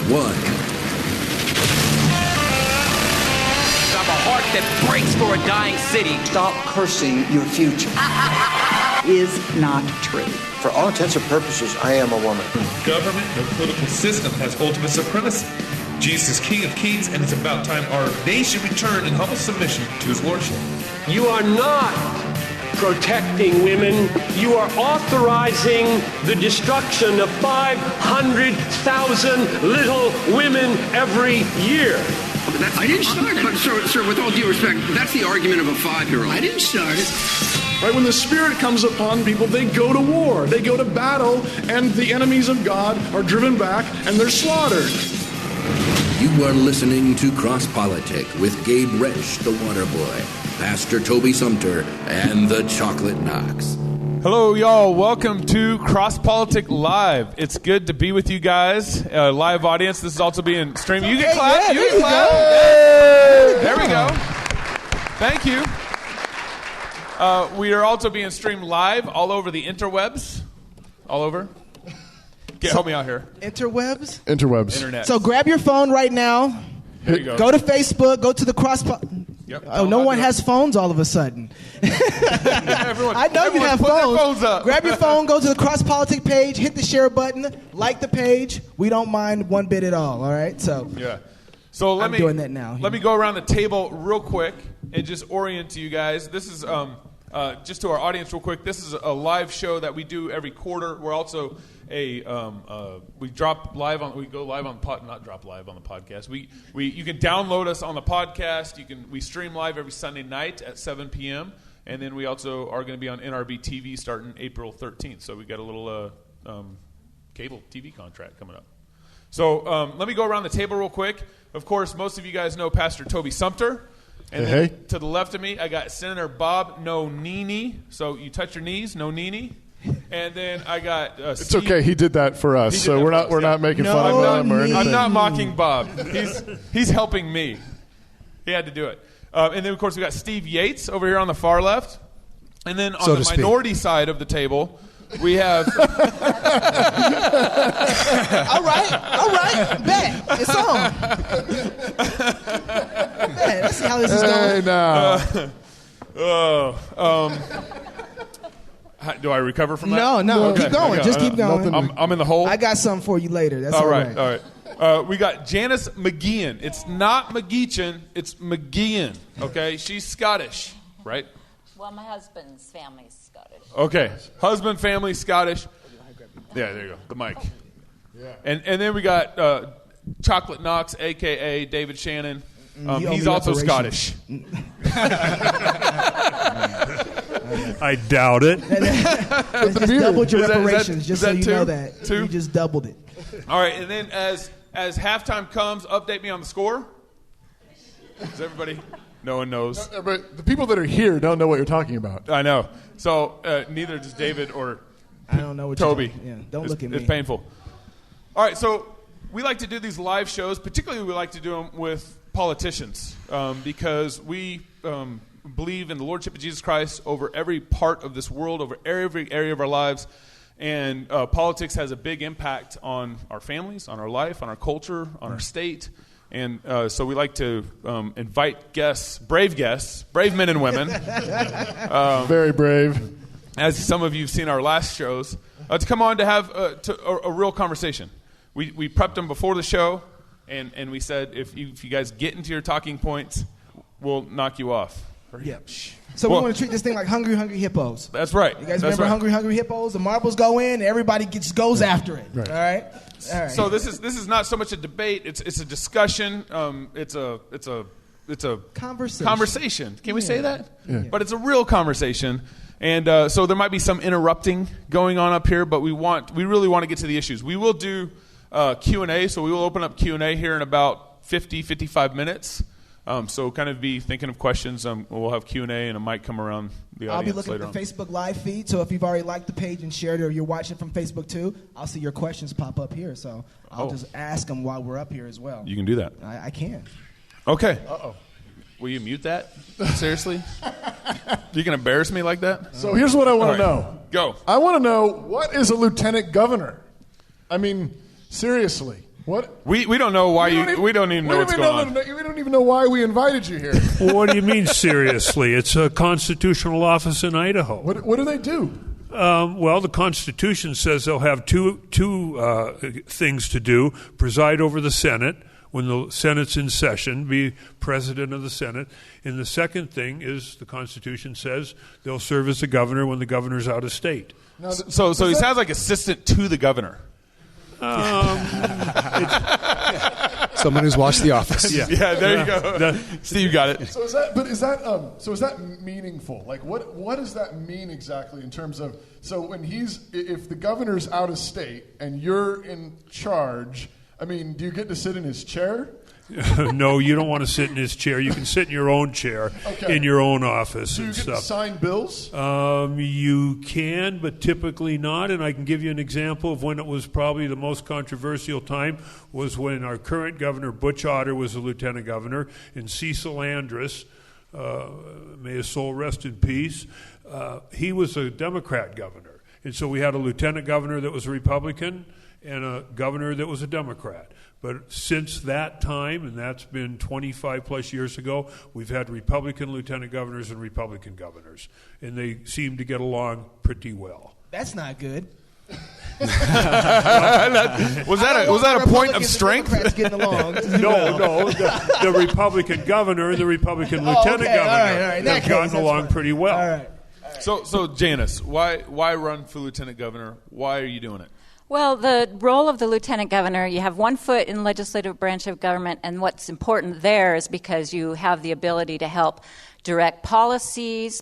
I'm a heart that breaks for a dying city. Stop cursing your future. Is not true. For all intents and purposes, I am a woman. Government, no political system has ultimate supremacy. Jesus is King of Kings, and it's about time our nation return in humble submission to his lordship. You are not protecting women. You are authorizing the destruction of 500,000 little women every year. I didn't start it. But, sir, with all due respect, that's the argument of a 5-year-old. I didn't start it. Right, when the Spirit comes upon people, they go to war. They go to battle, and the enemies of God are driven back, and they're slaughtered. You are listening to CrossPolitic with Gabe Resch, the Water Boy, Pastor Toby Sumter, and the Chocolate Knox. Hello, y'all. Welcome to CrossPolitic Live. It's good to be with you guys. Live audience. This is also being streamed. You can clap. Yeah, you can clap. Hey. There we go. Thank you. We are also being streamed live all over the interwebs. All over. Help me out here. Interwebs? Internet. So grab your phone right now. Here you go. Go to Facebook. Go to the Yep. Oh, no one has phones all of a sudden. I know you have phones. Grab your phone, go to the CrossPolitic page, hit the share button, like the page. We don't mind one bit at all right? So yeah. So I'm doing that now. Let me go around the table real quick and just orient you guys. This is just to our audience real quick. This is a live show that we do every quarter. We're also we go live on the podcast. You can download us on the podcast. We stream live every Sunday night at 7 p.m. and then we also are going to be on NRB TV starting April 13th. So we got a little cable TV contract coming up. So let me go around the table real quick. Of course, most of you guys know Pastor Toby Sumter. And then to the left of me, I got Senator Bob No Nini. So you touch your knees, No Nini. And then I got It's Steve. okay. He did that for us, so we're not making fun of him or anything. I'm not mocking Bob. He's helping me. He had to do it. And then of course we got Steve Yates over here on the far left. And then on the minority side of the table, we have. all right, bet it's on. Bet. Let's see how this is going. Do I recover from that? No. Okay. Keep going. Just keep going. I'm in the hole. I got something for you later. That's all right. All right. We got Janice McGeehan. It's not McGeechan. It's McGeehan. Okay, she's Scottish, right? Well, my husband's family's Scottish. Okay, husband, family, Scottish. Yeah, there you go. The mic. Yeah. And then we got Chocolate Knox, a.k.a. David Shannon. He's also Scottish. I doubt it. Just doubled your reparations, just so you know that. Two? You just doubled it. All right, and then as halftime comes, update me on the score. Does everybody? No one knows. But the people that are here don't know what you're talking about. I know. So neither does David or I don't know what Toby. Don't look at me. It's painful. All right, so we like to do these live shows. Particularly, we like to do them with politicians because we believe in the Lordship of Jesus Christ over every part of this world, over every area of our lives. And politics has a big impact on our families, on our life, on our culture, on our state. And so we like to invite guests, brave men and women. Very brave. As some of you have seen our last shows, to come on to have a real conversation. We prepped them before the show, and we said, if you guys get into your talking points, we'll knock you off. Yep. So we want to treat this thing like Hungry Hippos. That's right. You guys remember Hungry Hippos? The marbles go in, and everybody goes after it. Right. All right. So this is not so much a debate. It's a discussion. It's a conversation. Can we say that? Yeah. But it's a real conversation. And so there might be some interrupting going on up here, but we really want to get to the issues. We will do Q&A, so we will open up Q&A here in about 55 minutes. So kind of be thinking of questions. We'll have Q&A and a mic come around the audience. I'll be looking at the Facebook live feed, so if you've already liked the page and shared it, or you're watching from Facebook too, I'll see your questions pop up here. So I'll just ask them while we're up here as well. You can do that. I can. Okay. Will you mute that? Seriously? You can embarrass me like that? So here's what I want to know. Go. I want to know, what is a lieutenant governor? I mean, seriously. What? We don't know why we don't even know what's going on. We don't even know why we invited you here. Well, what do you mean seriously? It's a constitutional office in Idaho. What do they do? Well, the Constitution says they'll have two things to do: preside over the Senate when the Senate's in session, be president of the Senate. And the second thing is the Constitution says they'll serve as the governor when the governor's out of state. Now, so he sounds like assistant to the governor. Someone who's watched The Office. Yeah, there you go. Steve got it. So is that meaningful? Like, what does that mean exactly in terms of? So if the governor's out of state and you're in charge, I mean, do you get to sit in his chair? No, you don't want to sit in his chair. You can sit in your own chair, in your own office. Do you and get stuff. to sign bills? You can, but typically not. And I can give you an example of when it was probably the most controversial time was when our current governor, Butch Otter, was the lieutenant governor, and Cecil Andrus, may his soul rest in peace, he was a Democrat governor. And so we had a lieutenant governor that was a Republican and a governor that was a Democrat. But since that time, and that's been 25 plus years ago, we've had Republican lieutenant governors and Republican governors, and they seem to get along pretty well. That's not good. Was that a point of strength? Getting along. No. The Republican governor and the Republican lieutenant governor have gotten along pretty well. All right. So Janice, why run for lieutenant governor? Why are you doing it? Well, the role of the lieutenant governor, you have one foot in the legislative branch of government, and what's important there is because you have the ability to help direct policies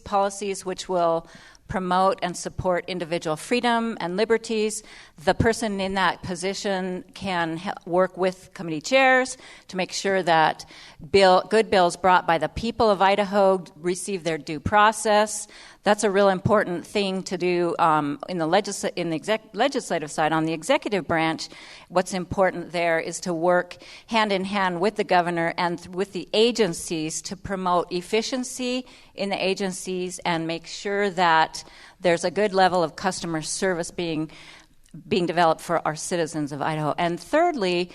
which will promote and support individual freedom and liberties. The person in that position can work with committee chairs to make sure that good bills brought by the people of Idaho receive their due process. That's a real important thing to do in the legislative side. On the executive branch, what's important there is to work hand in hand with the governor and with the agencies to promote efficiency in the agencies and make sure that there's a good level of customer service being developed for our citizens of Idaho. And thirdly,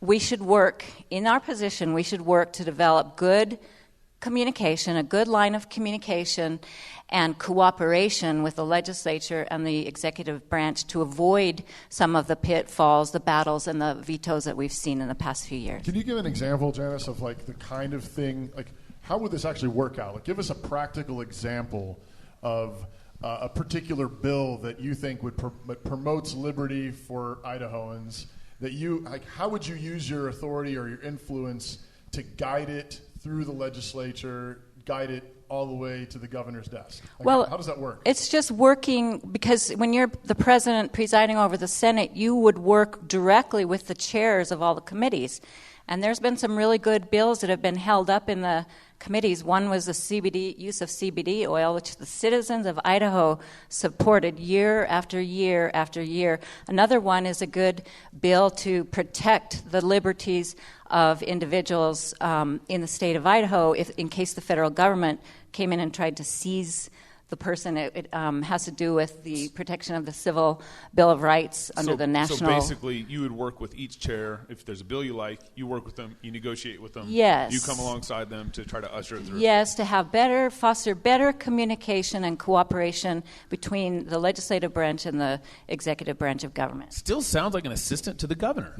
we should work to develop good communication, a good line of communication and cooperation with the legislature and the executive branch to avoid some of the pitfalls, the battles, and the vetoes that we've seen in the past few years. Can you give an example, Janice, of like the kind of thing, like how would this actually work out? Like, give us a practical example of a particular bill that you think would promotes liberty for Idahoans. That you like, how would you use your authority or your influence to guide it through the legislature, guide it all the way to the governor's desk? Like, well, how does that work? It's just working, because when you're the president presiding over the Senate, you would work directly with the chairs of all the committees. And there's been some really good bills that have been held up in the committees. One was the use of CBD oil, which the citizens of Idaho supported year after year after year. Another one is a good bill to protect the liberties of individuals in the state of Idaho in case the federal government came in and tried to seize the person. It has to do with the protection of the Civil Bill of Rights under the national... So basically, you would work with each chair. If there's a bill you like, you work with them, you negotiate with them. Yes. You come alongside them to try to usher it through. Yes, to have foster better communication and cooperation between the legislative branch and the executive branch of government. Still sounds like an assistant to the governor.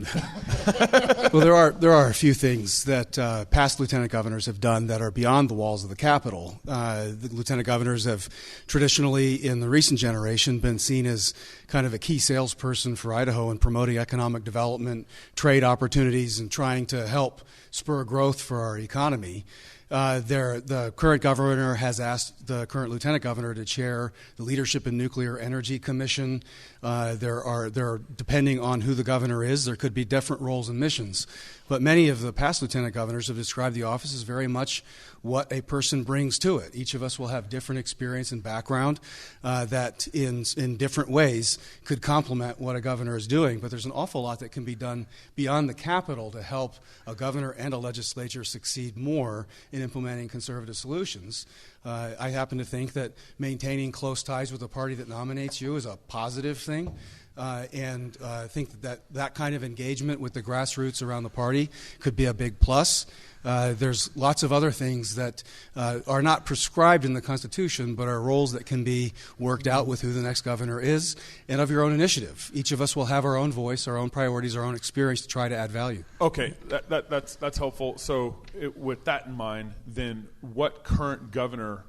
Well, there are a few things that past lieutenant governors have done that are beyond the walls of the Capitol. The lieutenant governors have traditionally, in the recent generation, been seen as kind of a key salesperson for Idaho in promoting economic development, trade opportunities, and trying to help spur growth for our economy. The current governor has asked the current lieutenant governor to chair the Leadership in Nuclear Energy Commission. There are, depending on who the governor is, there could be different roles and missions. But many of the past lieutenant governors have described the office as very much what a person brings to it. Each of us will have different experience and background that in different ways could complement what a governor is doing. But there's an awful lot that can be done beyond the Capitol to help a governor and a legislature succeed more in implementing conservative solutions. I happen to think that maintaining close ties with the party that nominates you is a positive thing. and think that kind of engagement with the grassroots around the party could be a big plus. There's lots of other things that are not prescribed in the Constitution, but are roles that can be worked out with who the next governor is, and of your own initiative. Each of us will have our own voice, our own priorities, our own experience to try to add value. Okay, that's helpful. So with that in mind, then what current candidate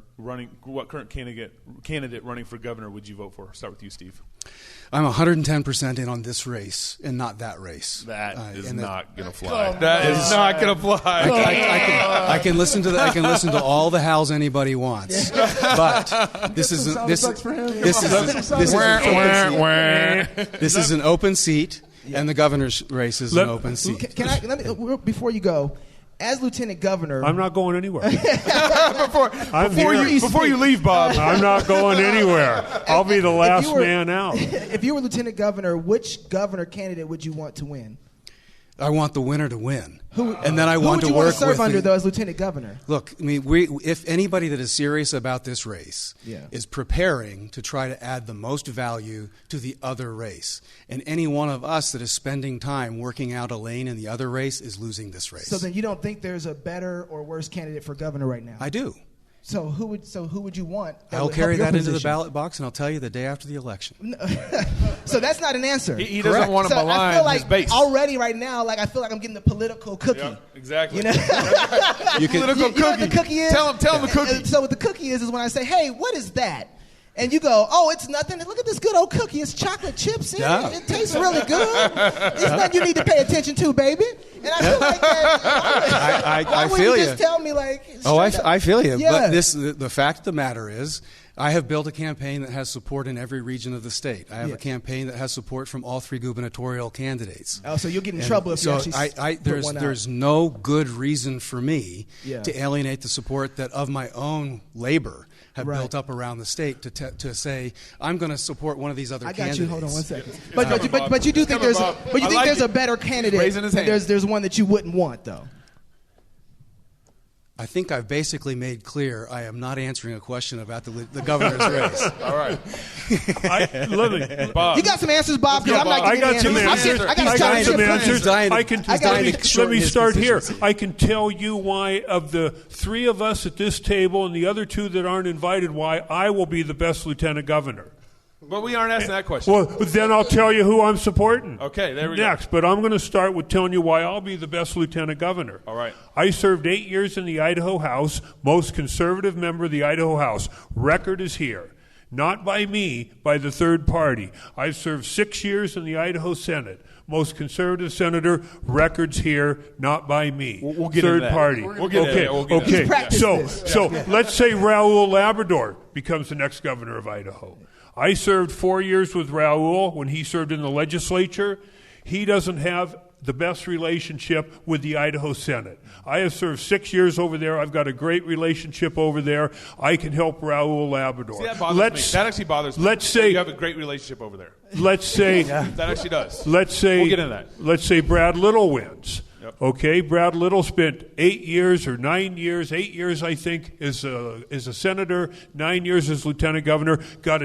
running for governor would you vote for? Start with you, Steve. I'm 110% in on this race and not that race. That is not going to fly. That is not going to fly. I can listen to I can listen to all the howls anybody wants, but this is an open seat, and the governor's race is an open seat. Before you go? As lieutenant governor, I'm not going anywhere. Before you leave, Bob, I'm not going anywhere. I'll be the last man out. If you were lieutenant governor, which governor candidate would you want to win? I want the winner to win, and then I want to work with. Who would you want to serve under, though, as lieutenant governor? Look, I mean, if anybody that is serious about this race is preparing to try to add the most value to the other race, and any one of us that is spending time working out a lane in the other race is losing this race. So then you don't think there's a better or worse candidate for governor right now? I do. So who would you want? I'll carry that into the ballot box, and I'll tell you the day after the election. So that's not an answer. He doesn't want to malign his base. Already right now, I feel like I'm getting the political cookie. Yeah, exactly. You know? Political cookie. You know what the cookie is? Tell him the cookie. And so what the cookie is when I say, hey, what is that? And you go, oh, it's nothing. Look at this good old cookie. It's chocolate chips in it. It tastes really good. It's nothing you need to pay attention to, baby. And I feel like that. I feel you. Just tell me I feel you. Yeah. But the fact of the matter is, I have built a campaign that has support in every region of the state. I have a campaign that has support from all three gubernatorial candidates. Oh, so you'll get in trouble if you actually put one out. There's no good reason for me to alienate the support that of my own labor have built up around the state to say I'm going to support one of these other candidates. I got you. Hold on 1 second. But you do think there's a better candidate. Raising his hand. There's one that you wouldn't want though. I think I've basically made clear I am not answering a question about the governor's race. All right. Bob. You got some answers, Bob? Because I'm not I getting got some answers. Let me start here. I can tell you why, of the three of us at this table and the other two that aren't invited, why I will be the best lieutenant governor. But we aren't asking that question. Well, then I'll tell you who I'm supporting. Okay, there we go. Next, but I'm going to start with telling you why I'll be the best lieutenant governor. All right. I served 8 years in the Idaho House, most conservative member of the Idaho House. Record is here. Not by me, by the third party. I've served 6 years in the Idaho Senate. Most conservative senator, records here, not by me. We'll get third into that. party. We'll get okay. So let's say Raul Labrador becomes the next governor of Idaho. I served 4 years with Raul when he served in the legislature. He doesn't have the best relationship with the Idaho Senate. I have served 6 years over there. I've got a great relationship over there. I can help Raul Labrador. See, that bothers me. That actually bothers me. Let's say you have a great relationship over there. Let's say that actually does. Let's say we'll get into that. Let's say Brad Little wins. Yep. Okay, Brad Little spent 8 years or 9 years, 8 years I think, as a senator, 9 years as lieutenant governor, got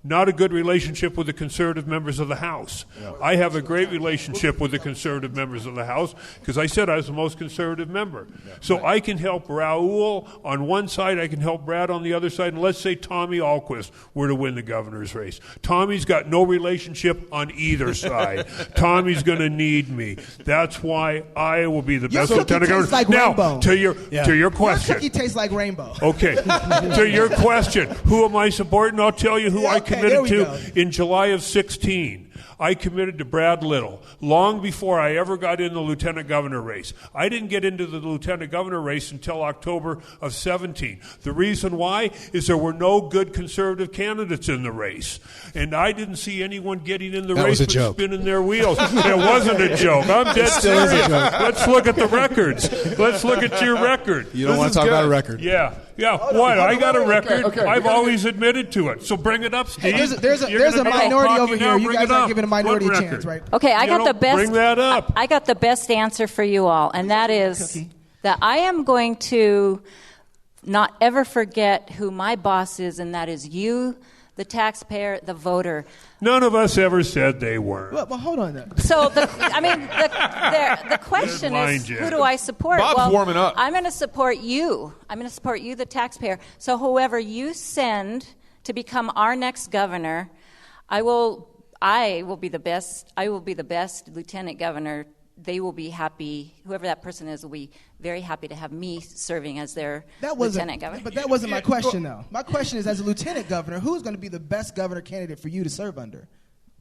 not a good relationship with the conservative members of the House. Yeah. I have a great relationship with the conservative members of the House because I said I was the most conservative member. Yeah. So I can help Raul on one side, I can help Brad on the other side, and let's say Tommy Ahlquist were to win the governor's race. Tommy's got no relationship on either side. Tommy's going to need me. That's why I will be the best lieutenant governor. Like now, rainbow. to your question. Your cookie tastes like rainbow. Okay. To your question, who am I supporting? I'll tell you who I committed to in July of 2016. I committed to Brad Little long before I ever got in the lieutenant governor race. I didn't get into the lieutenant governor race until October of 2017. The reason why is there were no good conservative candidates in the race. And I didn't see anyone getting in the race but spinning their wheels. It wasn't a joke. I'm dead serious. Let's look at the records. Let's look at your record. You don't want to talk about a record. Yeah. What? I got a record. Okay. I've always admitted to it. So bring it up, Steve. Hey, there's a minority over here. You guys aren't giving a minority a chance, right? Okay, I got the best. Bring that up. I got the best answer for you all, and that is that I am going to not ever forget who my boss is, and that is you, the taxpayer, the voter. None of us ever said they weren't. Well, hold on there. So, the question is, who do I support? Bob's warming up. I'm going to support you. I'm going to support you, the taxpayer. So whoever you send to become our next governor, I will be the best. I will be the best lieutenant governor. They will be happy. Whoever that person is will be very happy to have me serving as their lieutenant governor. But that wasn't my question, though. My question is, as a lieutenant governor, who's going to be the best governor candidate for you to serve under?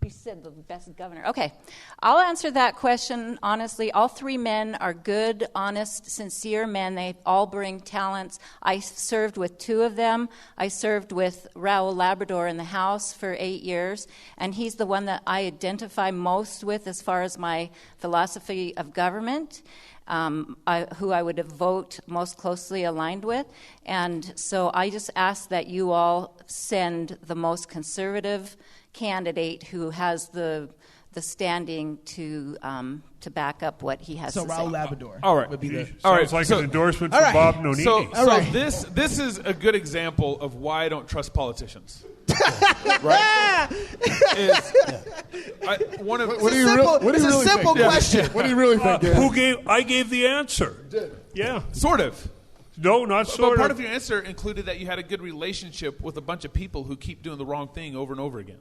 You said the best governor. Okay. I'll answer that question honestly. All three men are good, honest, sincere men. They all bring talents. I served with two of them. I served with Raul Labrador in the House for 8 years, and he's the one that I identify most with as far as my philosophy of government, who I would vote most closely aligned with. And so I just ask that you all send the most conservative candidate who has the standing to back up what he has to say. So Raul Labrador. All right. Would be the Sounds like an endorsement for Bob Nonini. So this is a good example of why I don't trust politicians. Right? It's a simple question. What do you really think? I gave the answer. You did. Yeah. Sort of. No, not sort But part of. of your answer included that you had a good relationship with a bunch of people who keep doing the wrong thing over and over again.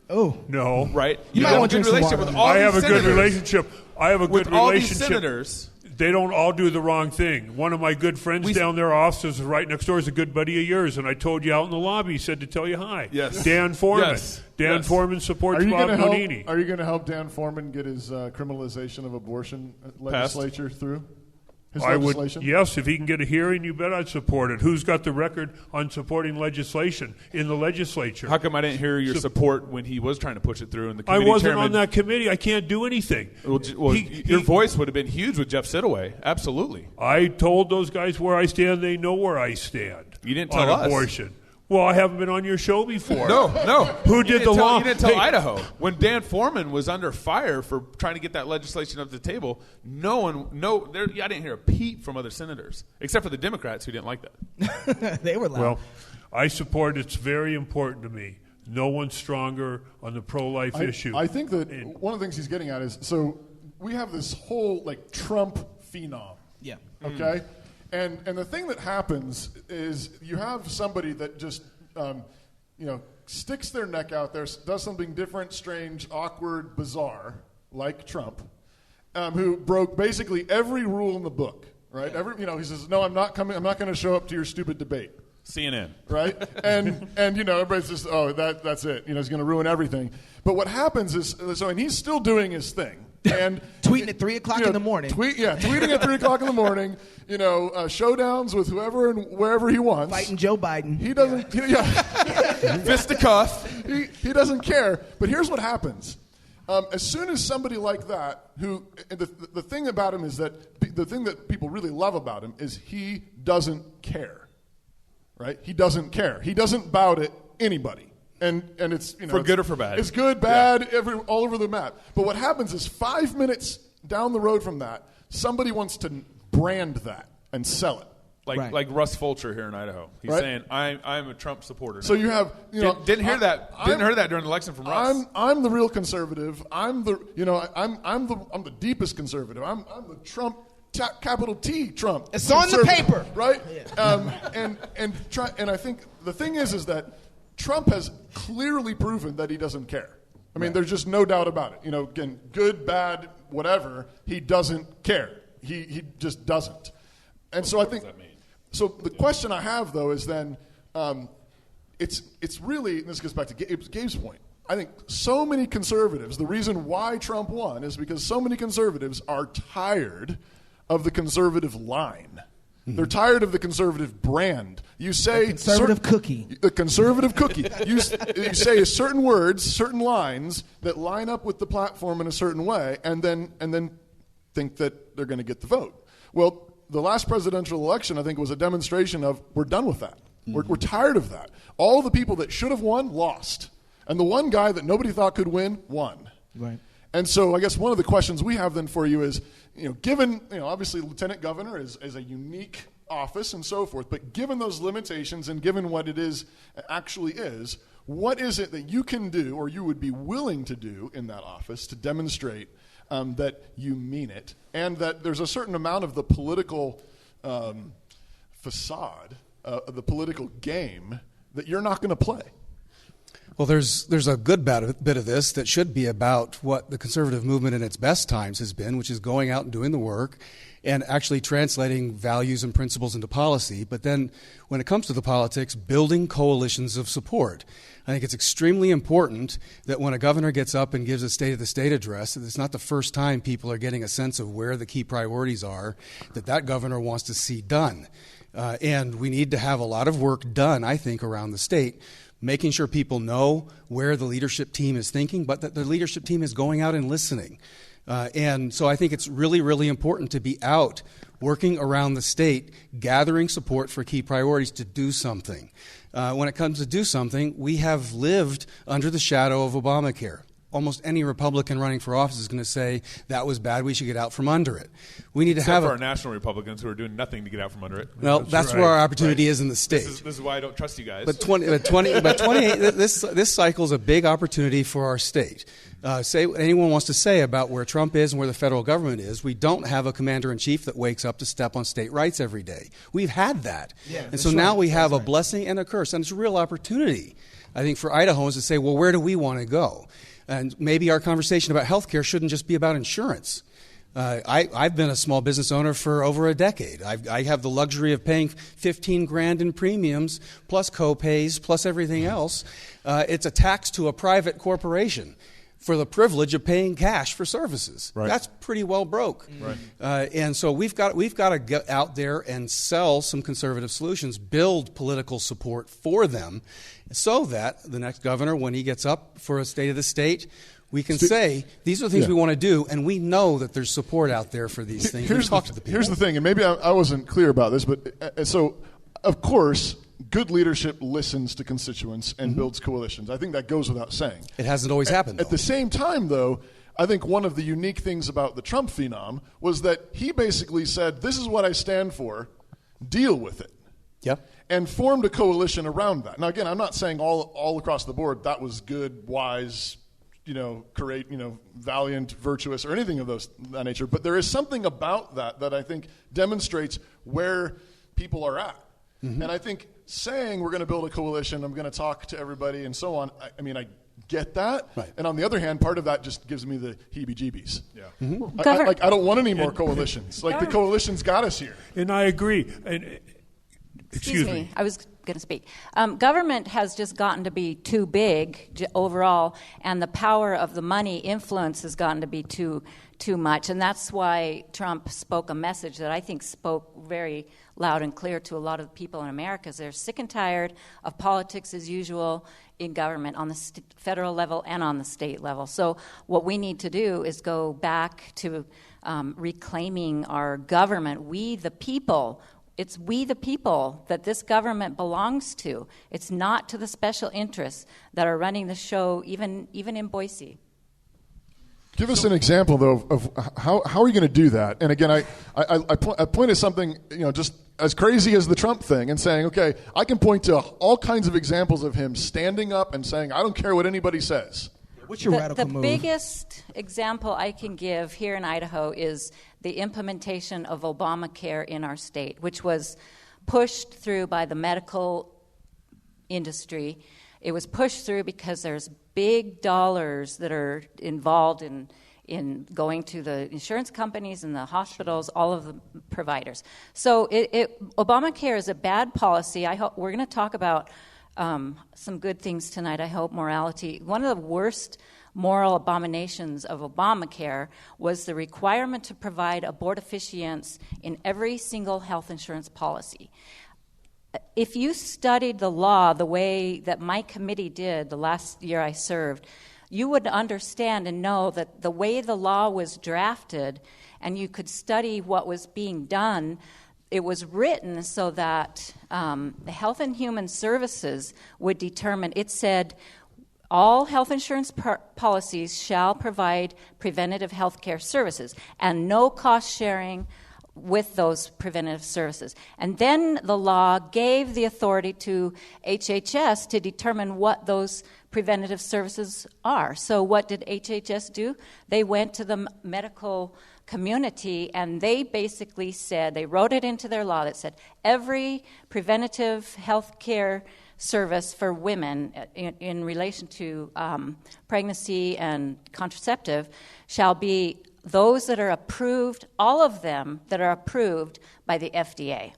Oh. No. Right? You have a good relationship with all I these have a senators. good relationship. I have a with good all relationship. these senators. They don't all do the wrong thing. One of my good friends down there, officers right next door, is a good buddy of yours, and I told you out in the lobby. He said to tell you hi. Yes. Dan Foreman. Yes. Dan Foreman supports Bob Nonini. Are you going to help Dan Foreman get his criminalization of abortion legislature through? His legislation? Yes, if he can get a hearing, you bet I'd support it. Who's got the record on supporting legislation in the legislature? How come I didn't hear your support when he was trying to push it through in the committee? I wasn't chairman? on that committee. I can't do anything. Your voice would have been huge with Jeff Sidaway. Absolutely. I told those guys where I stand. They know where I stand. You didn't tell on us. Abortion. Well, I haven't been on your show before. No. Who did the law? You didn't tell Idaho. When Dan Foreman was under fire for trying to get that legislation up to the table, I didn't hear a peep from other senators, except for the Democrats who didn't like that. They were loud. Well, I support it's very important to me. No one's stronger on the pro-life issue. I think that one of the things he's getting at is, so we have this whole Trump phenom. Yeah. Okay? And the thing that happens is you have somebody that just, sticks their neck out there, does something different, strange, awkward, bizarre, like Trump, who broke basically every rule in the book, right? He says, no, I'm not coming. I'm not going to show up to your stupid debate. CNN. Right? And everybody's just, that's it. He's going to ruin everything. But what happens is, and he's still doing his thing. And tweeting at 3 o'clock in the morning. Tweeting at 3 o'clock in the morning. Showdowns with whoever and wherever he wants. Fighting Joe Biden. He doesn't. Fisticuff. He doesn't care. But here's what happens. As soon as somebody like that, the thing about him is that the thing that people really love about him is he doesn't care. Right? He doesn't care. He doesn't bow to anybody. And it's for good or for bad. It's good, bad, all over the map. But what happens is 5 minutes down the road from that, somebody wants to brand that and sell it. Like Russ Fulcher here in Idaho. He's saying I'm a Trump supporter now. So you have didn't hear that during the election from Russ. I'm the real conservative. I'm the deepest conservative. I'm the Trump. Capital T Trump. It's on the paper, right? Yeah. And I think the thing is that Trump has clearly proven that he doesn't care. I mean, there's just no doubt about it. Again, good, bad, whatever, he doesn't care. He just doesn't. And so I think. What does that mean? So the question I have though is then, it's really, and this goes back to Gabe's point. I think so many conservatives. The reason why Trump won is because so many conservatives are tired of the conservative line. They're tired of the conservative brand. You say the conservative cookie. The conservative cookie. You say certain words, certain lines that line up with the platform in a certain way, and then think that they're going to get the vote. Well, the last presidential election, I think, was a demonstration of we're done with that. Mm-hmm. We're tired of that. All the people that should have won lost, and the one guy that nobody thought could win won. Right. And so I guess one of the questions we have then for you is, given, obviously lieutenant governor is a unique office and so forth, but given those limitations and given what it actually is, what is it that you can do or you would be willing to do in that office to demonstrate that you mean it, and that there's a certain amount of the political facade, the political game that you're not going to play? Well, there's a good bit of this that should be about what the conservative movement in its best times has been, which is going out and doing the work and actually translating values and principles into policy. But then when it comes to the politics, building coalitions of support. I think it's extremely important that when a governor gets up and gives a State of the State address, that it's not the first time people are getting a sense of where the key priorities are that governor wants to see done. And we need to have a lot of work done, I think, around the state, making sure people know where the leadership team is thinking, but that the leadership team is going out and listening. And so I think it's really, really important to be out working around the state, gathering support for key priorities to do something. When it comes to do something, we have lived under the shadow of Obamacare. Almost any Republican running for office is going to say that was bad, we should get out from under it. We need to Except have for our national Republicans who are doing nothing to get out from under it. Well, that's right. Where our opportunity is in the state. This is why I don't trust you guys. But 28, this cycle is a big opportunity for our state. Say what anyone wants to say about where Trump is and where the federal government is. We don't have a commander-in-chief that wakes up to step on state rights every day. We've had that. Yeah, and so now we have a blessing and a curse, and it's a real opportunity, I think, for Idahoans to say, well, where do we want to go? And maybe our conversation about health care shouldn't just be about insurance. I've been a small business owner for over a decade. I have the luxury of paying $15,000 in premiums, plus co-pays, plus everything else. It's a tax to a private corporation for the privilege of paying cash for services. Right. That's pretty well broke. Right. And so we've got to get out there and sell some conservative solutions, build political support for them, so that the next governor, when he gets up for a State of the State, we can say, these are the things we want to do, and we know that there's support out there for these things. Here's the thing, and maybe I wasn't clear about this, but so, of course, good leadership listens to constituents and builds coalitions. I think that goes without saying. It hasn't always happened, though. At the same time, though, I think one of the unique things about the Trump phenom was that he basically said, this is what I stand for, deal with it. Yep. And formed a coalition around that. Now, again, I'm not saying all across the board that was good, wise, courageous, valiant, virtuous, or anything of that nature. But there is something about that I think demonstrates where people are at. Mm-hmm. And I think saying we're going to build a coalition, I'm going to talk to everybody and so on, I get that. Right. And on the other hand, part of that just gives me the heebie-jeebies. Yeah. Mm-hmm. I don't want any more coalitions. The coalition's got us here. And I agree. And Excuse me. I was going to speak. Government has just gotten to be too big overall, and the power of the money influence has gotten to be too much. And that's why Trump spoke a message that I think spoke very loud and clear to a lot of people in America. They're sick and tired of politics as usual in government on the federal level and on the state level. So what we need to do is go back to reclaiming our government. We the people. It's we the people that this government belongs to. It's not to the special interests that are running the show, even in Boise. Give us an example, though, of how are you going to do that? And again, I pointed something, just as crazy as the Trump thing, and saying, okay, I can point to all kinds of examples of him standing up and saying, I don't care what anybody says. What's your radical move? The biggest example I can give here in Idaho is the implementation of Obamacare in our state, which was pushed through by the medical industry. It was pushed through because there's big dollars that are involved in going to the insurance companies and the hospitals, all of the providers. So Obamacare is a bad policy. I hope we're going to talk about some good things tonight, I hope, morality. One of the worst moral abominations of Obamacare was the requirement to provide abortifacients in every single health insurance policy. If you studied the law the way that my committee did the last year I served, you would understand and know that the way the law was drafted, and you could study what was being done, it was written so that the Health and Human Services would determine, it said, all health insurance policies shall provide preventative health care services, and no cost sharing with those preventative services. And then the law gave the authority to HHS to determine what those preventative services are. So what did HHS do? They went to the medical community and they basically said, they wrote it into their law that said every preventative health care service for women in relation to pregnancy and contraceptive shall be those that are approved, all of them that are approved by the FDA.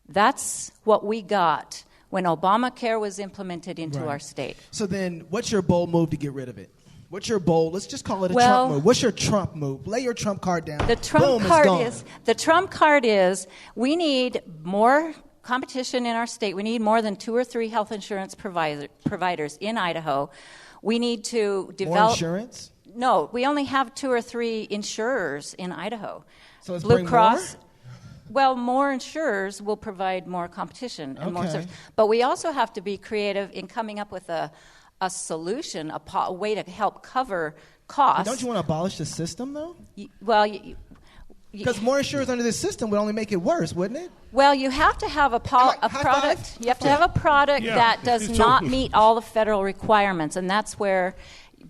That's what we got when Obamacare was implemented into our state. So then what's your bold move to get rid of it? What's your bold? Let's just call it a Trump move. What's your Trump move? Lay your Trump card down. The Trump card is we need more competition in our state. We need more than 2 or 3 health insurance providers in Idaho. We need to develop more insurance? No, we only have 2 or 3 insurers in Idaho. So let's Blue bring Cross. More? Well, more insurers will provide more competition and more service. But we also have to be creative in coming up with a solution, a way to help cover costs. But don't you want to abolish the system, though? Because more insurers under this system would only make it worse, wouldn't it? Well, you have to have a product. You have to have a product that does not meet all the federal requirements, and that's where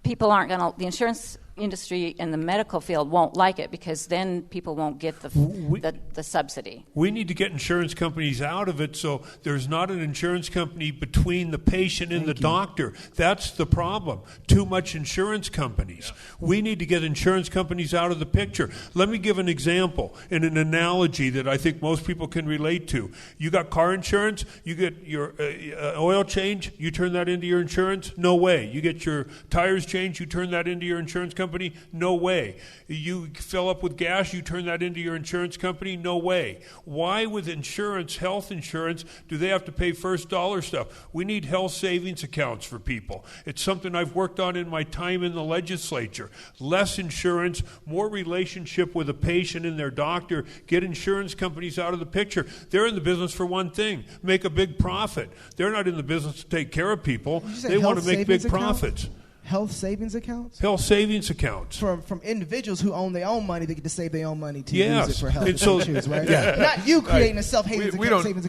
people aren't going to. The insurance industry in the medical field won't like it because then people won't get the subsidy. We need to get insurance companies out of it so there's not an insurance company between the patient and the doctor. That's the problem. Too much insurance companies. Yeah. We need to get insurance companies out of the picture. Let me give an example and an analogy that I think most people can relate to. You got car insurance, you get your oil change, you turn that into your insurance? No way. You get your tires changed, you turn that into your insurance company? No way. You fill up with gas, you turn that into your insurance company? No way. Why with insurance, health insurance, do they have to pay first dollar stuff? We need health savings accounts for people. It's something I've worked on in my time in the legislature. Less insurance, more relationship with a patient and their doctor. Get insurance companies out of the picture. They're in the business for one thing, make a big profit. They're not in the business to take care of people. They want to make big profits. Health savings accounts? Health savings accounts. From individuals who own their own money, they get to save their own money to use it for health issues, right? Yeah. Not you creating a savings account we don't need for the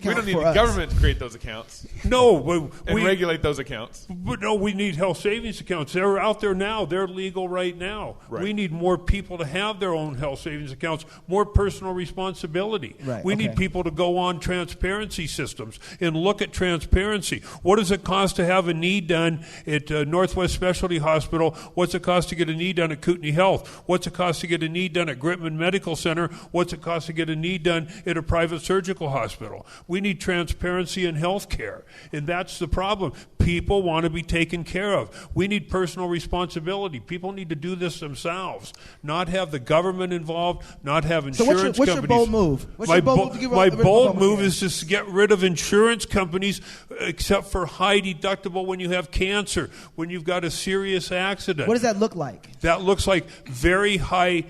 government to create those accounts. No. And regulate those accounts. But no, we need health savings accounts. They're out there now. They're legal right now. Right. We need more people to have their own health savings accounts, more personal responsibility. Right. We need people to go on transparency systems and look at transparency. What does it cost to have a knee done at Northwest Specialty Hospital? What's it cost to get a knee done at Kootenai Health? What's it cost to get a knee done at Gritman Medical Center? What's it cost to get a knee done at a private surgical hospital? We need transparency in health care, and that's the problem. People want to be taken care of. We need personal responsibility. People need to do this themselves, not have the government involved, not have insurance companies. So what's your bold move? My bold move is to get rid of insurance companies except for high deductible when you have cancer, when you've got a serious accident. What does that look like? That looks like very high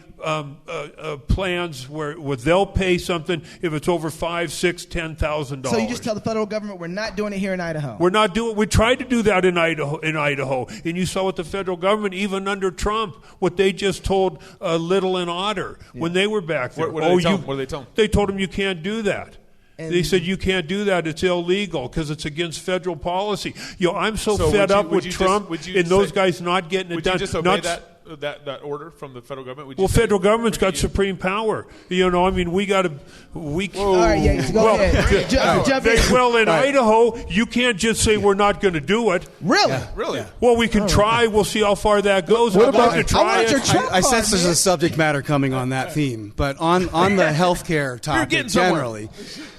plans where they'll pay something if it's over $5,000, $6,000, $10,000. So you just tell the federal government we're not doing it here in Idaho. We're not doing. We tried to do that in Idaho, and you saw what the federal government, even under Trump, what they just told Little and Otter when they were back there. What did they tell them? They told them you can't do that. And they said you can't do that. It's illegal because it's against federal policy. I'm so fed up with Trump and those guys not getting it done. Would you just obey that order from the federal government? Well, federal government's got supreme power. We got to. All right, go ahead. Jump in. Well, in Idaho, you can't just say we're not going to do it. Really? Yeah. Really? Well, we can try. We'll see how far that goes. What about to try I sense there's a subject matter coming on that theme, but on the healthcare topic generally,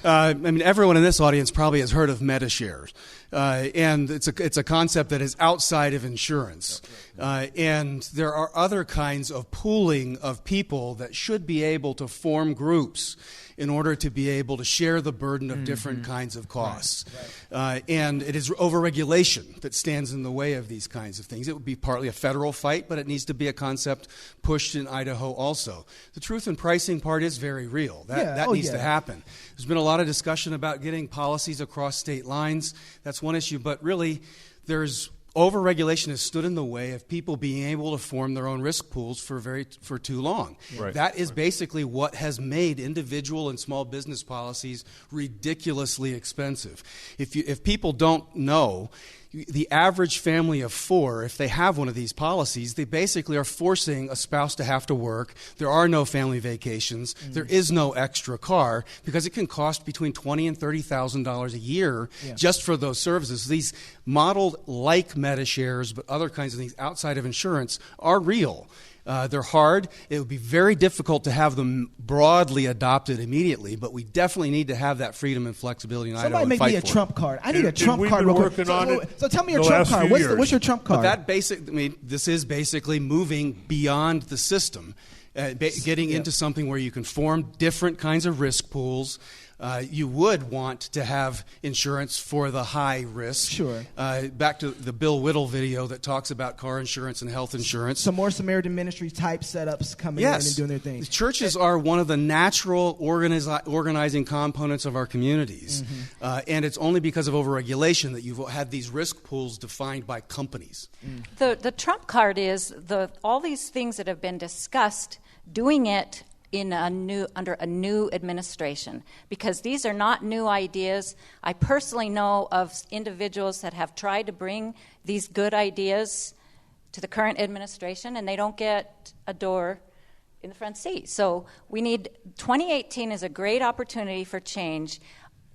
everyone in this audience probably has heard of MediShares. And it's a concept that is outside of insurance. And there are other kinds of pooling of people that should be able to form groups in order to be able to share the burden of different kinds of costs. And it is overregulation that stands in the way of these kinds of things. It would be partly a federal fight, but it needs to be a concept pushed in Idaho also. The truth in pricing part is very real. That needs to happen. There's been a lot of discussion about getting policies across state lines. That's one issue, but really there's Overregulation has stood in the way of people being able to form their own risk pools for too long. Right. That is basically what has made individual and small business policies ridiculously expensive. If people don't know, the average family of 4, if they have one of these policies, they basically are forcing a spouse to have to work. There are no family vacations. There is no extra car because it can cost between $20,000 and $30,000 a year just for those services. These modeled like MediShares, but other kinds of things outside of insurance are real. They're hard. It would be very difficult to have them broadly adopted immediately, but we definitely need to have that freedom and flexibility in Idaho. Somebody make me a Trump card. I need a Trump card real quick. So tell me your Trump card. What's your Trump card? This is basically moving beyond the system, getting into something where you can form different kinds of risk pools. You would want to have insurance for the high risk. Sure. Back to the Bill Whittle video that talks about car insurance and health insurance. Some more Samaritan Ministry type setups coming in and doing their thing. The churches are one of the natural organizing components of our communities. And it's only because of overregulation that you've had these risk pools defined by companies. The Trump card is all these things that have been discussed, doing it under a new administration, because these are not new ideas. I personally know of individuals that have tried to bring these good ideas to the current administration, and they don't get a door in the front seat. So 2018 is a great opportunity for change.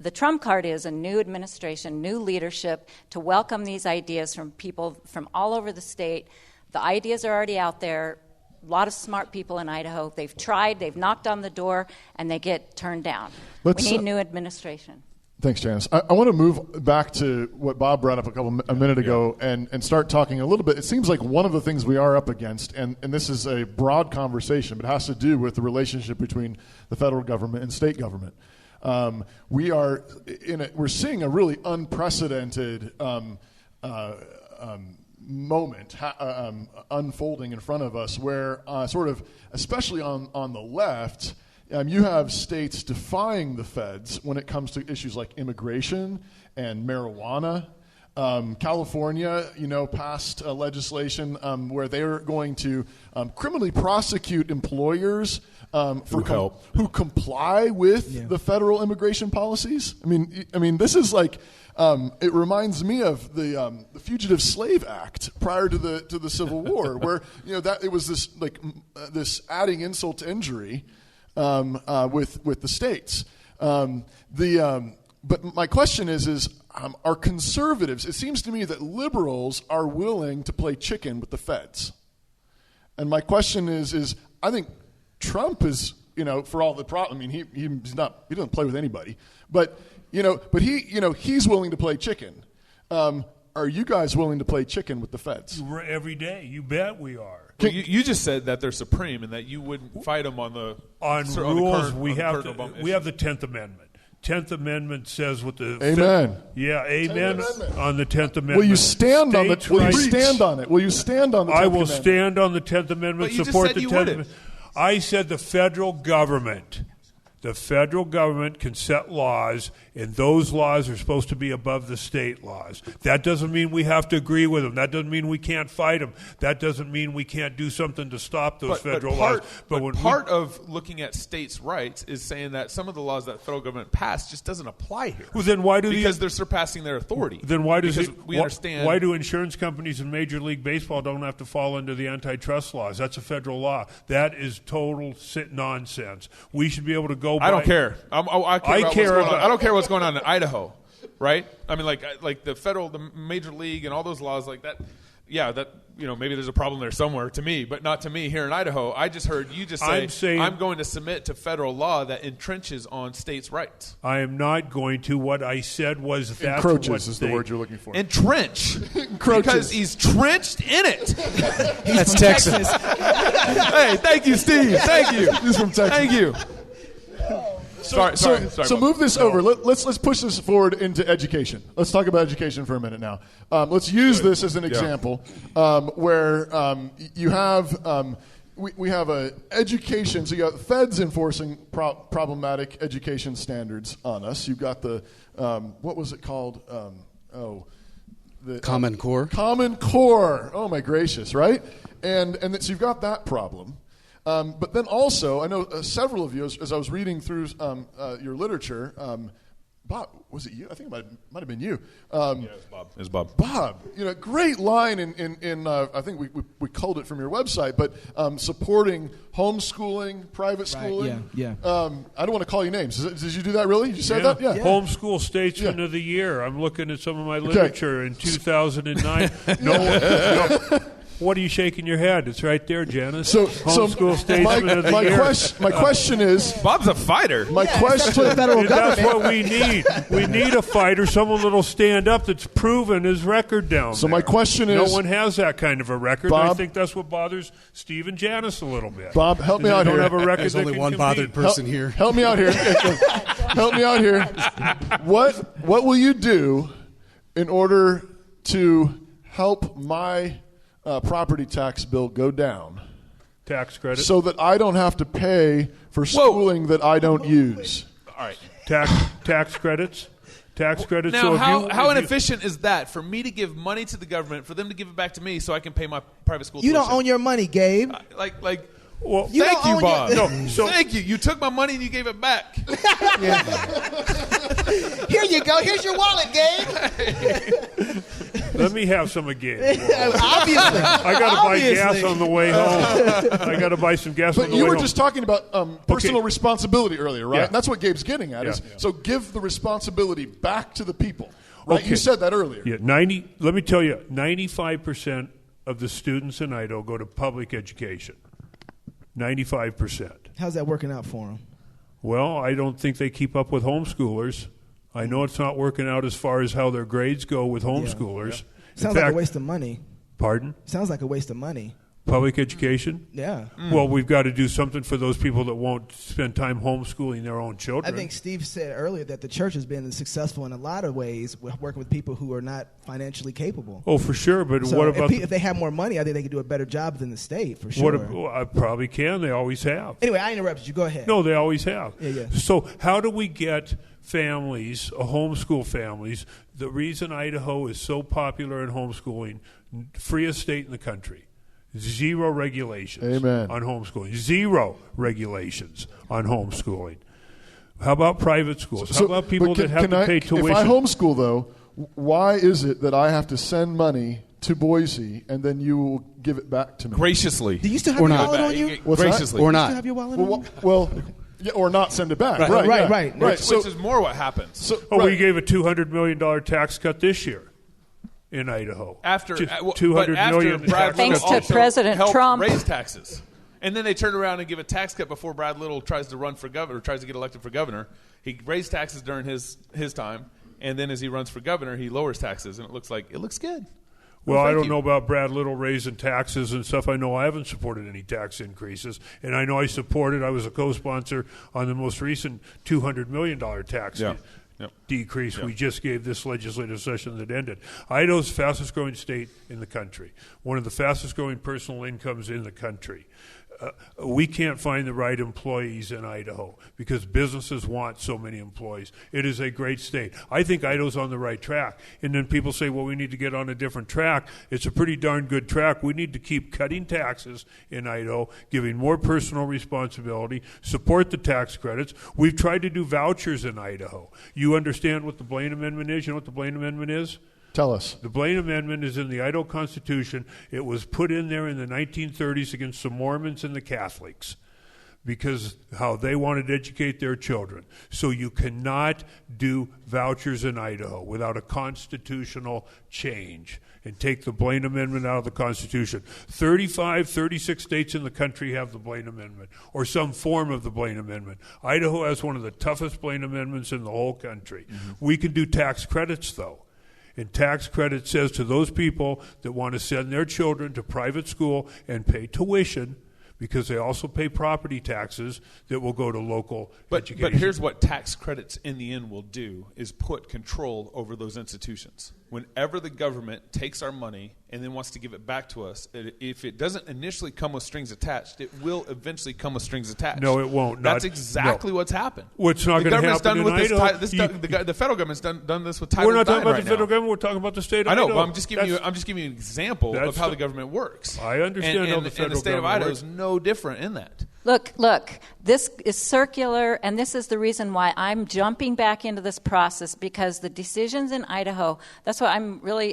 The Trump card is a new administration, new leadership to welcome these ideas from people from all over the state. The ideas are already out there. A lot of smart people in Idaho. They've tried, they've knocked on the door, and they get turned down. We need new administration. Thanks, Janice. I want to move back to what Bob brought up a minute ago and start talking a little bit. It seems like one of the things we are up against, and this is a broad conversation, but it has to do with the relationship between the federal government and state government. We're seeing a really unprecedented moment unfolding in front of us where sort of, especially on the left, you have states defying the feds when it comes to issues like immigration and marijuana. California, passed legislation where they're going to criminally prosecute employers who comply with the federal immigration policies. I mean, this is like it reminds me of the Fugitive Slave Act prior to the Civil War, where that it was this adding insult to injury with the states. But my question is are conservatives? It seems to me that liberals are willing to play chicken with the feds, and my question is I think Trump is for all the problem. I mean, he doesn't play with anybody, but he's willing to play chicken. Are you guys willing to play chicken with the feds? Every day, you bet we are. Well, you just said that they're supreme and that you wouldn't fight them on the rules. We have the 10th Amendment. 10th Amendment says what the amen. Amen on the 10th Amendment. Will you stand on it? Will you stand on it? Will you stand on the 10th I will Amendment? stand on the 10th Amendment. But support you the just 10th said Amendment. I said the federal government can set laws, and those laws are supposed to be above the state laws. That doesn't mean we have to agree with them. That doesn't mean we can't fight them. That doesn't mean we can't do something to stop those federal laws. But part of looking at states' rights is saying that some of the laws that the federal government passed just doesn't apply here. Well, then why do because they're surpassing their authority. Then why understand? Why do insurance companies in Major League Baseball don't have to fall under the antitrust laws? That's a federal law. That is total nonsense. We should be able to go. I don't care. I don't care what's going on in Idaho, right? I mean, like the Major League and all those laws like that. Yeah, that maybe there's a problem there somewhere to me, but not to me here in Idaho. I just heard you just say I'm going to submit to federal law that entrenches on states' rights. I am not going to. What I said was that encroaches is the word you're looking for. Entrench, because he's trenched in it. That's Texas. Hey, thank you, Steve. Thank you. He's from Texas. Thank you. So move this over. Let's push this forward into education. Let's talk about education for a minute now. Let's use this as an example where you have we have a education. So you got the feds enforcing problematic education standards on us. You've got the what was it called? Common Core. Common Core. Oh my gracious, right? And so you've got that problem. But then also, I know several of you, as I was reading through your literature, Bob, was it you? I think it might have been you. Yeah, it was Bob. It was Bob. Bob, great line in I think we culled it from your website, but supporting homeschooling, private schooling. Yeah. I don't want to call you names. Did you do that really? You said that? Yeah. Homeschool Statesman of the Year. I'm looking at some of my literature in 2009. No. What are you shaking your head? It's right there, Janice. So Statesman of the Year. My question is, Bob's a fighter. My question. That's what we need. We need a fighter, someone that'll stand up that's proven his record down. So my question is, no one has that kind of a record. Bob, I think that's what bothers Steve and Janice a little bit. Bob, help me out here. Don't have a record. There's only one bothered person here. Help me out here. Help me out here. What will you do in order to help my property tax bill go down? Tax credit. So that I don't have to pay for schooling that I don't use. All right. Tax credits. Tax credits. Now, so how inefficient is that for me to give money to the government, for them to give it back to me so I can pay my private school You tuition? don't own your money, Gabe. Well, thank you, Bob. So thank you. You took my money and you gave it back. Here you go. Here's your wallet, Gabe. Let me have some of Gabe. Obviously. I got to buy gas on the way home. I got to buy some gas on the way home. But you were just talking about personal responsibility earlier, right? Yeah. And that's what Gabe's getting at. So give the responsibility back to the people. Right? You said that earlier. Yeah, let me tell you, 95% of the students in Idaho go to public education. 95%. How's that working out for them? Well, I don't think they keep up with homeschoolers. I know it's not working out as far as how their grades go with homeschoolers. Yeah. Sounds like a waste of money. Pardon? Sounds like a waste of money. Public education? Yeah. Well, we've got to do something for those people that won't spend time homeschooling their own children. I think Steve said earlier that the church has been successful in a lot of ways with working with people who are not financially capable. Oh, for sure. But what about... If they had more money, I think they could do a better job than the state, for sure. I probably can. They always have. Anyway, I interrupted you. Go ahead. No, they always have. Yeah. So how do we get families, homeschool families, the reason Idaho is so popular in homeschooling, freest state in the country, zero regulations on homeschooling. Zero regulations on homeschooling. How about private schools? How about people that have to pay tuition? If I homeschool, though, why is it that I have to send money to Boise and then you will give it back to me? Graciously. Do you still have your wallet on you? Graciously. Or Do you not. still have your wallet on you? Well, yeah, or not send it back. Right. Which is more what happens. We gave a $200 million tax cut this year in Idaho. After $200 million Brad Thanks Little to President helped Trump. raise taxes. And then they turn around and give a tax cut before Brad Little tries to run for governor, tries to get elected for governor. He raised taxes during his time, and then as he runs for governor, he lowers taxes, and it looks good. Well, I don't know about Brad Little raising taxes and stuff. I know I haven't supported any tax increases, and I know I was a co-sponsor on the most recent $200 million tax decrease we just gave this legislative session that ended. Idaho's the fastest growing state in the country, one of the fastest growing personal incomes in the country. We can't find the right employees in Idaho because businesses want so many employees. It is a great state. I think Idaho's on the right track. And then people say, well, we need to get on a different track. It's a pretty darn good track. We need to keep cutting taxes in Idaho, giving more personal responsibility, support the tax credits. We've tried to do vouchers in Idaho. You understand what the Blaine Amendment is? You know what the Blaine Amendment is? Tell us. The Blaine Amendment is in the Idaho Constitution. It was put in there in the 1930s against the Mormons and the Catholics because how they wanted to educate their children. So you cannot do vouchers in Idaho without a constitutional change and take the Blaine Amendment out of the Constitution. 36 states in the country have the Blaine Amendment or some form of the Blaine Amendment. Idaho has one of the toughest Blaine Amendments in the whole country. Mm-hmm. We can do tax credits, though. And tax credit says to those people that want to send their children to private school and pay tuition, because they also pay property taxes that will go to local education. But here's what tax credits in the end will do, is put control over those institutions. whenever the government takes our money and then wants to give it back to us, if it doesn't initially come with strings attached, it will eventually come with strings attached. No, it won't. That's exactly what's happened. What's not going to happen in Idaho? The federal government's done this with Title We're not talking about right the federal now. government. We're talking about the state of I know, Idaho. but I'm just giving you an example of how the government works. I understand how the federal and the state of government Idaho works. is no different in that. Look, this is circular, and this is the reason why I'm jumping back into this process, because the decisions in Idaho, that's why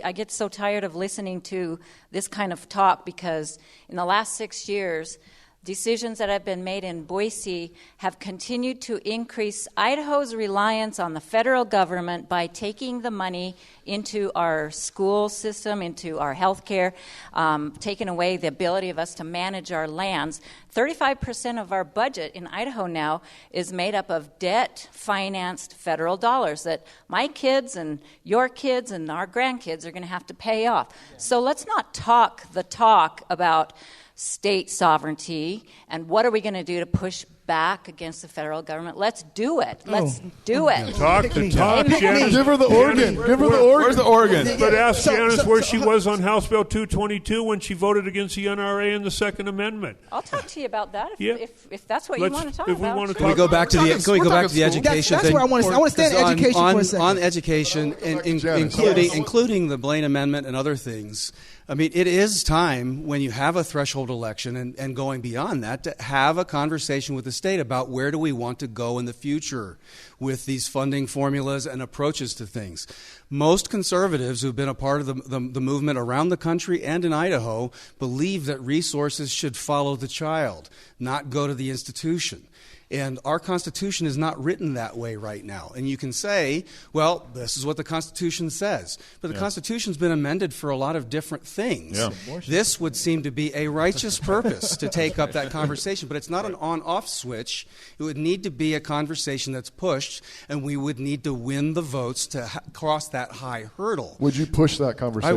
I get so tired of listening to this kind of talk, because in the last 6 years, decisions that have been made in Boise have continued to increase Idaho's reliance on the federal government by taking the money into our school system, into our health care, taking away the ability of us to manage our lands. 35% of our budget in Idaho now is made up of debt-financed federal dollars that my kids and your kids and our grandkids are going to have to pay off. So let's not talk the talk about state sovereignty and what are we going to do to push back against the federal government. Let's do it. Let's do it. Talk the talk, Janice. Give her the organ. Give her the organ. Where's the organ? But ask Janice where she was on House Bill 222 when she voted against the NRA and the Second Amendment. I'll talk to you about that if that's what you want to talk If we about. Want to Can we go back to the education that's thing? where I want to stay in education for a second. On education, including the Blaine Amendment and other things. I mean, it is time when you have a threshold election and going beyond that to have a conversation with the state about where do we want to go in the future with these funding formulas and approaches to things. Most conservatives who've been a part of the movement around the country and in Idaho believe that resources should follow the child, not go to the institution. And our Constitution is not written that way right now. And you can say, well, this is what the Constitution says. But the Constitution's been amended for a lot of different things. Yeah. This would seem to be a righteous purpose to take up that conversation. But it's not an on-off switch. It would need to be a conversation that's pushed, and we would need to win the votes to cross that high hurdle. Would you push that conversation?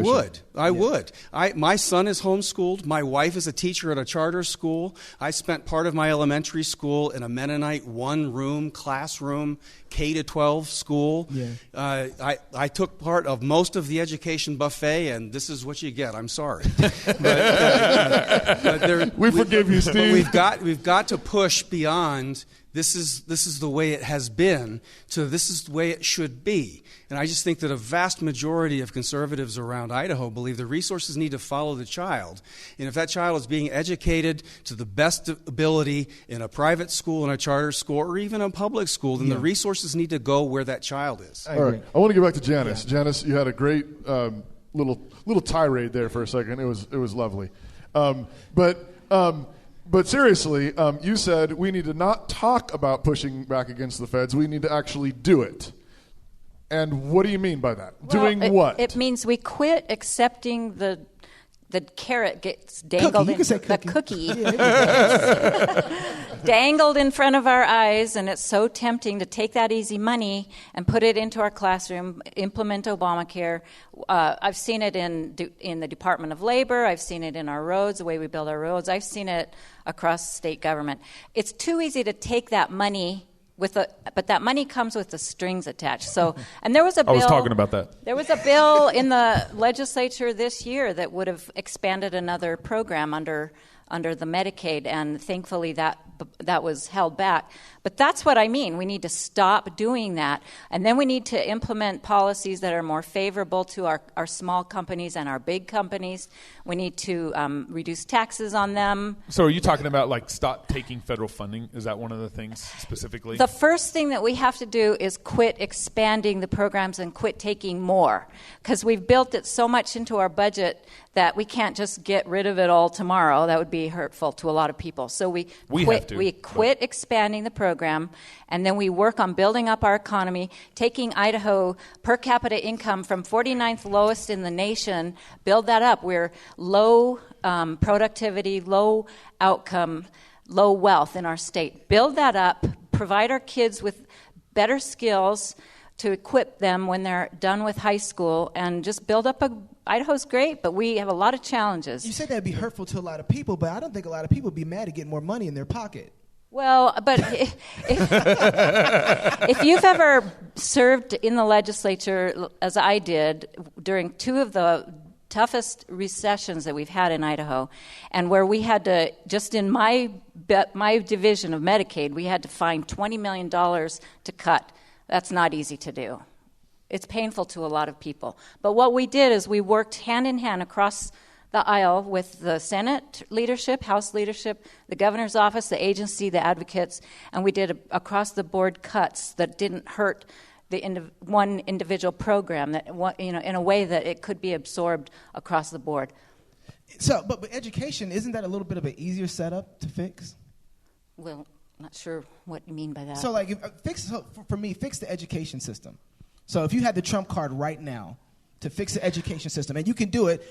I would. My son is homeschooled. My wife is a teacher at a charter school. I spent part of my elementary school in a Mennonite one-room classroom K-12 school. Yeah. I took part of most of the education buffet, and this is what you get. I'm sorry. We forgive you, Steve. But we've got to push beyond this is the way it has been to this is the way it should be. And I just think that a vast majority of conservatives around Idaho believe the resources need to follow the child. And if that child is being educated to the best ability in a private school, in a charter school, or even a public school, then the resources need to go where that child is. All right. I want to get back to Janice. Yeah. Janice, you had a great little tirade there for a second. It was lovely. But seriously, you said we need to not talk about pushing back against the feds. We need to actually do it. And what do you mean by that? Well, Doing what? It means we quit accepting the carrot gets dangled in the cookie dangled in front of our eyes, and it's so tempting to take that easy money and put it into our classroom, implement Obamacare. I've seen it in the Department of Labor. I've seen it in our roads, the way we build our roads. I've seen it across state government. It's too easy to take that money but that money comes with the strings attached. So, and there was a bill. I was talking about that. There was a bill in the legislature this year that would have expanded another program under the Medicaid, and thankfully that was held back. But that's what I mean. We need to stop doing that, and then we need to implement policies that are more favorable to our small companies and our big companies. We need to reduce taxes on them. So are you talking about stop taking federal funding? Is that one of the things specifically? The first thing that we have to do is quit expanding the programs and quit taking more, because we've built it so much into our budget that we can't just get rid of it all tomorrow. That would be hurtful to a lot of people. So we quit expanding the program, and then we work on building up our economy, taking Idaho per capita income from 49th lowest in the nation, build that up. We're low productivity, low outcome, low wealth in our state. Build that up, provide our kids with better skills to equip them when they're done with high school, and just build up Idaho's great, but we have a lot of challenges. You said that'd be hurtful to a lot of people, but I don't think a lot of people would be mad at getting more money in their pocket. Well, but if you've ever served in the legislature, as I did, during two of the toughest recessions that we've had in Idaho, and where we had to, just in my division of Medicaid, we had to find $20 million to cut. That's not easy to do. It's painful to a lot of people. But what we did is we worked hand in hand across the aisle with the Senate leadership, House leadership, the governor's office, the agency, the advocates, and we did across-the-board cuts that didn't hurt the one individual program, that in a way that it could be absorbed across the board. So, but education, isn't that a little bit of an easier setup to fix? Well, not sure what you mean by that. So, like, fix the education system. So, if you had the Trump card right now to fix the education system, and you can do it,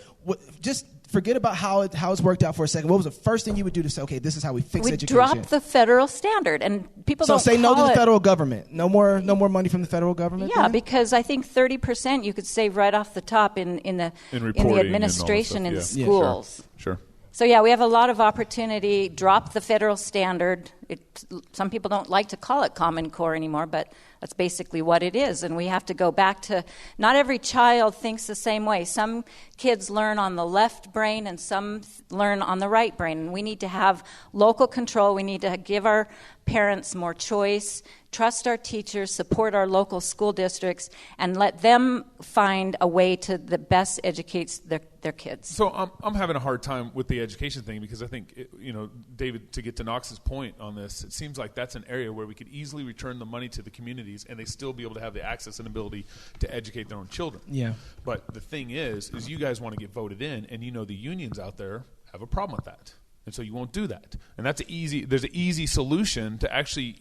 just forget about how it's worked out for a second. What was the first thing you would do to say, okay, this is how we fix education? We dropped the federal standard, and people don't say no to the it. federal government. No more money from the federal government. Yeah, then? Because I think 30% you could save right off the top in the administration in schools. Yeah, sure. So yeah, we have a lot of opportunity. Drop the federal standard. Some people don't like to call it Common Core anymore, but that's basically what it is. And we have to go back to, not every child thinks the same way. Some kids learn on the left brain and some learn on the right brain. And we need to have local control. We need to give our parents more choice, trust our teachers, support our local school districts, and let them find a way to the best educates their kids. So I'm having a hard time with the education thing because I think, David, to get to Knox's point on this, it seems like that's an area where we could easily return the money to the communities and they still be able to have the access and ability to educate their own children. Yeah. But the thing is you guys want to get voted in, and the unions out there have a problem with that. And so you won't do that. And there's an easy solution to actually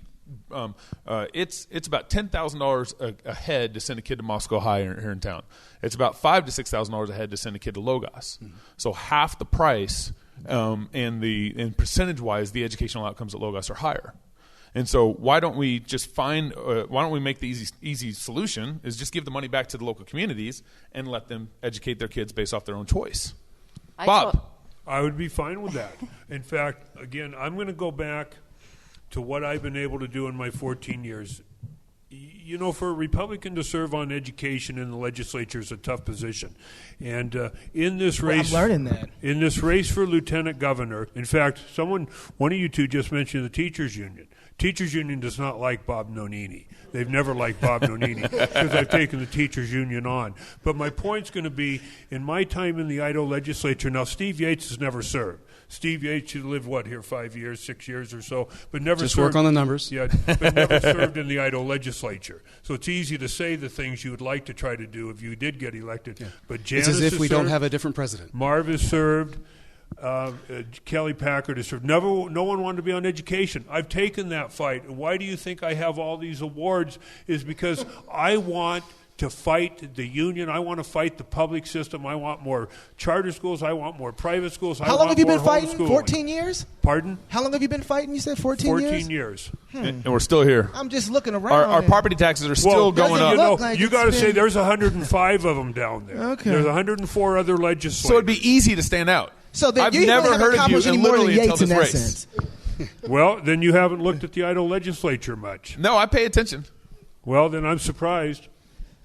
it's about $10,000 a head to send a kid to Moscow High here in town. It's about $5,000 to $6,000 a head to send a kid to Logos. Mm-hmm. So half the price, and percentage-wise, the educational outcomes at Logos are higher. And so why don't we just why don't we make the easy solution is just give the money back to the local communities and let them educate their kids based off their own choice? Bob? I would be fine with that. In fact, again, I'm going to go back to what I've been able to do in my 14 years. For a Republican to serve on education in the legislature is a tough position. And in this race, I'm learning that. In this race for lieutenant governor, in fact, one of you two just mentioned the teachers union. Teachers union does not like Bob Nonini. They've never liked Bob Nonini because I've taken the teachers union on. But my point's going to be, in my time in the Idaho legislature, now Steve Yates has never served. Steve Yates lived, 5 years, 6 years or so, but never just served. Work on the numbers. Yeah, but never served in the Idaho legislature. So it's easy to say the things you would like to try to do if you did get elected. Yeah. But Janice it's as if we served, don't have a different president. Marv has served. Kelly Packard has served. No one wanted to be on education. I've taken that fight. Why do you think I have all these awards? Is because I want to fight the union. I want to fight the public system. I want more charter schools. I want more private schools. How long have you been fighting? 14 years? Pardon? How long have you been fighting? You said 14 years? 14 years. And we're still here. I'm just looking around. Our property taxes are still going up. You got to say there's 105 of them down there. Okay. There's 104 other legislators. So it'd be easy to stand out. So I've never heard of you any more than Yates in that race. sense. Well, then you haven't looked at the Idaho legislature much. No, I pay attention. Well, then I'm surprised.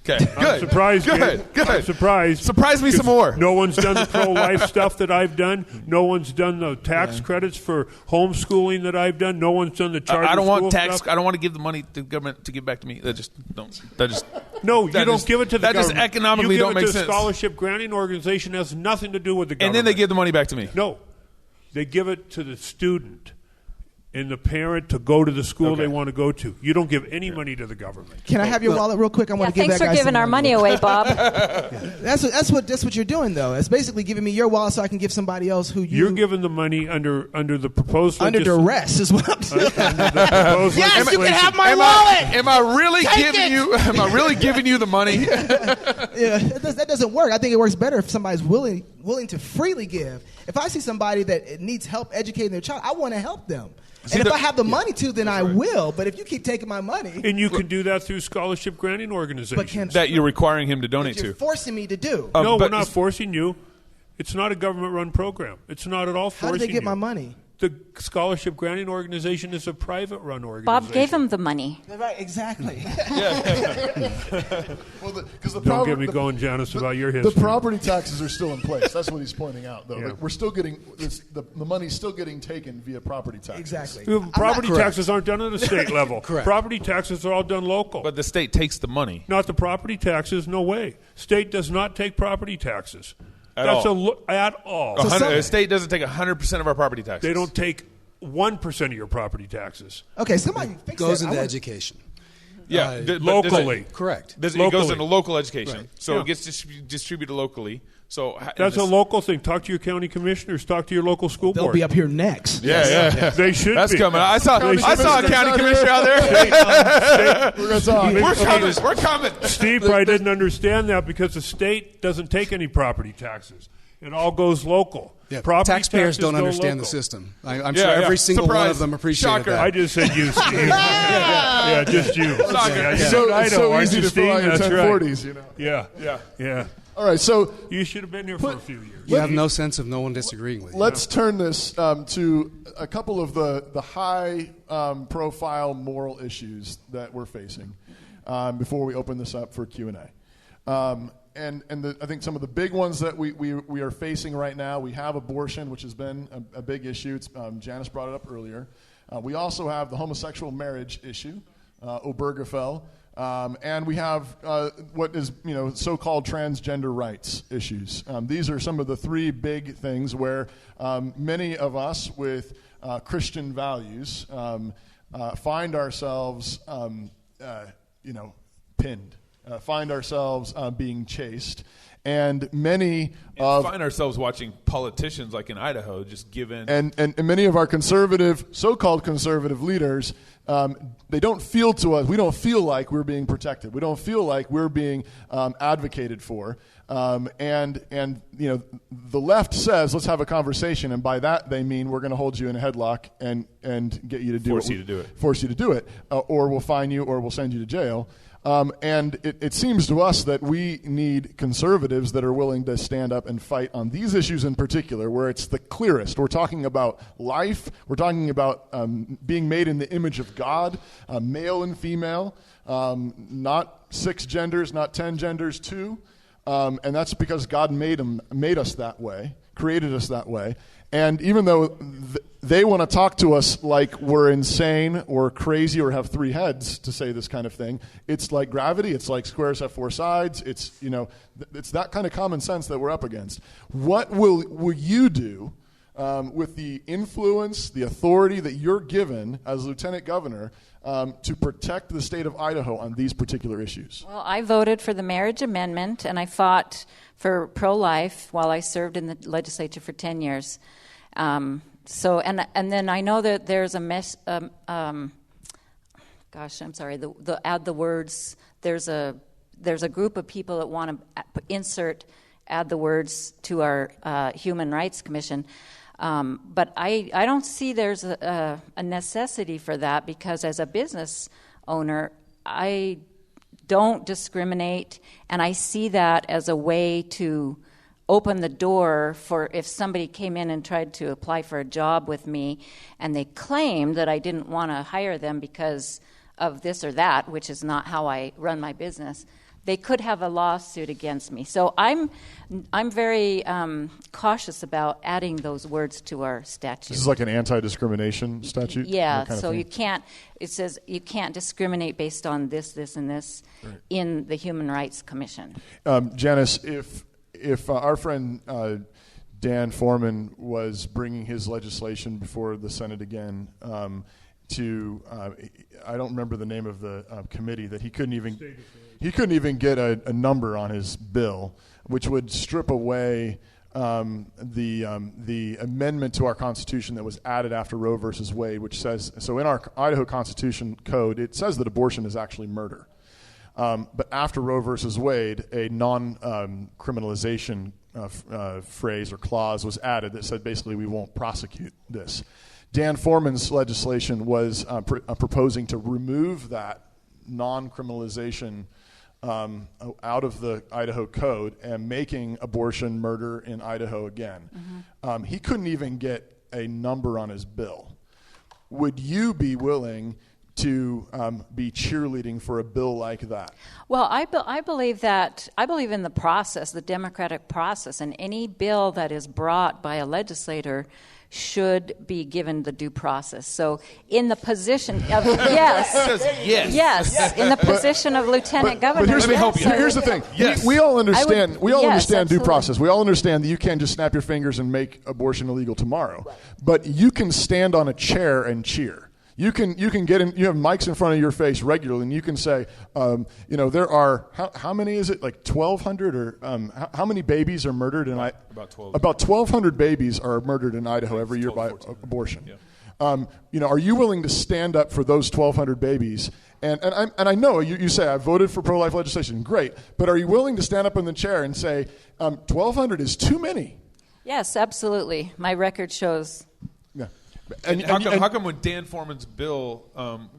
Okay, good. I'm surprised. Good. I'm surprised. Surprise me some more. No one's done the pro-life stuff that I've done. No one's done the tax credits for homeschooling that I've done. No one's done the charter I don't want school tax. stuff. I don't want to give the money to the government to give back to me. That just don't. That just. No, you don't give it to the government. That just economically don't make sense. You give it to a scholarship granting organization that has nothing to do with the government. And then they give the money back to me. No, they give it to the student and the parent to go to the school they want to go to. You don't give any money to the government. Can I have your wallet real quick? I want to give that guy thanks for giving our money away, Bob. That's what you're doing, though. It's basically giving me your wallet so I can give somebody else who you're giving the money under the proposed under duress is what I'm saying. Yes, you can have my wallet. Am I really giving you? Am I really giving you the money? Yeah, that doesn't work. I think it works better if somebody's willing to freely give. If I see somebody that needs help educating their child, I want to help them. And if I have the money to, then I will. But if you keep taking my money... And you can do that through scholarship granting organizations. That you're requiring him to donate to. You're forcing me to do. No, we're not forcing you. It's not a government-run program. It's not at all forcing you. How did they get my money? The scholarship granting organization is a private-run organization. Bob gave him the money. Right, exactly. Don't get me going, Janice, about your history. The property taxes are still in place. That's what he's pointing out, though. Like, we're still getting the money's still getting taken via property taxes. Exactly. Property taxes aren't done at a state level. Correct. Property taxes are all done local. But the state takes the money. Not the property taxes. No way. State does not take property taxes. At all. The state doesn't take 100% of our property taxes. They don't take 1% of your property taxes. Okay, somebody fix goes that. into education. Yeah, locally. Correct. It goes into local education, Right. so it gets distributed locally. So that's a local thing. Talk to your county commissioners. Talk to your local school board. They'll be up here next. Yeah. They should. That's be. coming. I saw a county commissioner out there. We're going to talk. We're coming. Steve probably didn't understand that because the state doesn't take any property taxes. It all goes local. Yeah, property taxpayers don't understand the system. I'm sure every single one of them appreciated that. I just said you, Steve. yeah, just you. So easy to fill out your 1040s, you know. Yeah. All right, so you should have been here for a few years. You have no sense of no one disagreeing with you. Let's turn this to a couple of the high profile moral issues that we're facing before we open this up for Q&A. I think some of the big ones that we are facing right now, we have abortion, which has been a big issue. Janice brought it up earlier. We also have the homosexual marriage issue, Obergefell. And we have what is so-called transgender rights issues. These are some of the three big things where many of us with Christian values find ourselves pinned, find ourselves being chased. And find ourselves watching politicians like in Idaho just give in. And many of our so-called conservative leaders, they don't feel to us. We don't feel like we're being protected. We don't feel like we're being advocated for. And the left says, let's have a conversation, and by that they mean we're going to hold you in a headlock and get you to do force you to do it, or we'll fine you, or we'll send you to jail. And it seems to us that we need conservatives that are willing to stand up and fight on these issues in particular, where it's the clearest. We're talking about life. We're talking about being made in the image of God, male and female, not 6 genders, not 10 genders, 2. And that's because God made us that way, created us that way. And even though they want to talk to us like we're insane or crazy or have 3 heads to say this kind of thing, it's like gravity. It's like squares have 4 sides. It's that kind of common sense that we're up against. What will you do with the influence, the authority that you're given as lieutenant governor to protect the state of Idaho on these particular issues? Well, I voted for the marriage amendment, and I fought for pro-life while I served in the legislature for 10 years. And then I know that there's the add the words. There's a group of people that want to add the words to our Human Rights Commission. But I don't see there's a necessity for that, because as a business owner, I don't discriminate, and I see that as a way to open the door for if somebody came in and tried to apply for a job with me and they claimed that I didn't want to hire them because of this or that, which is not how I run my business, they could have a lawsuit against me. So I'm very cautious about adding those words to our statute. This is like an anti-discrimination statute? Yeah, so it says you can't discriminate based on this, and this in the Human Rights Commission. Janice, if our friend Dan Foreman was bringing his legislation before the Senate again I don't remember the name of the committee, that he couldn't even get a number on his bill, which would strip away the amendment to our Constitution that was added after Roe versus Wade, which says, so in our Idaho Constitution code, it says that abortion is actually murder. But after Roe versus Wade, a non-criminalization phrase or clause was added that said basically we won't prosecute this. Dan Foreman's legislation was proposing to remove that non-criminalization out of the Idaho code and making abortion murder in Idaho again. Mm-hmm. He couldn't even get a number on his bill. Would you be willing to be cheerleading for a bill like that? Well, I believe in the process, the democratic process, and any bill that is brought by a legislator should be given the due process. So in the position of, yes, in the position of lieutenant governor. But here's the thing. Yes. We all understand. Understand due absolutely. process. We all understand that you can't just snap your fingers and make abortion illegal tomorrow. Right. But you can stand on a chair and cheer. You can get in. You have mics in front of your face regularly, and you can say, there are how many is it? Like 1,200 or how many babies are murdered in Idaho? About 1,200 babies are murdered in Idaho every year by abortion. Yeah. Are you willing to stand up for those 1,200 babies? And I know you say I voted for pro-life legislation. Great, but are you willing to stand up in the chair and say 1,200 is too many? Yes, absolutely. My record shows. Yeah. How come when Dan Foreman's bill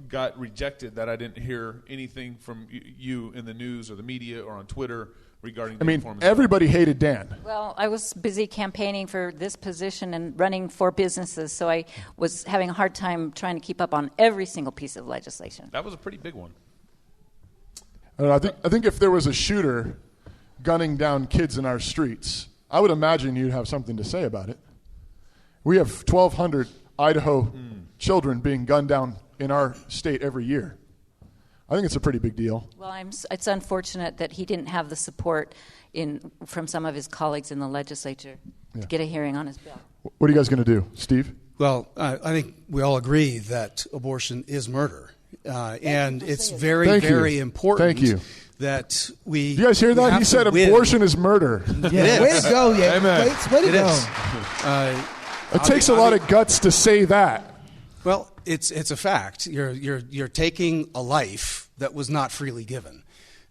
got rejected that I didn't hear anything from you in the news or the media or on Twitter regarding Dan Foreman's everybody hated Dan. Well, I was busy campaigning for this position and running 4 businesses, so I was having a hard time trying to keep up on every single piece of legislation. That was a pretty big one. I think if there was a shooter gunning down kids in our streets, I would imagine you'd have something to say about it. We have 1,200 Idaho children being gunned down in our state every year. I think it's a pretty big deal. Well, it's unfortunate that he didn't have the support from some of his colleagues in the legislature to get a hearing on his bill. What are you guys going to do, Steve? Well, I think we all agree that abortion is murder. And it's very, very important that we... Do you guys hear that? He said abortion is murder. Yeah. Way to go, yeah. Way to go. It takes a lot of guts to say that. Well, it's a fact. You're taking a life that was not freely given,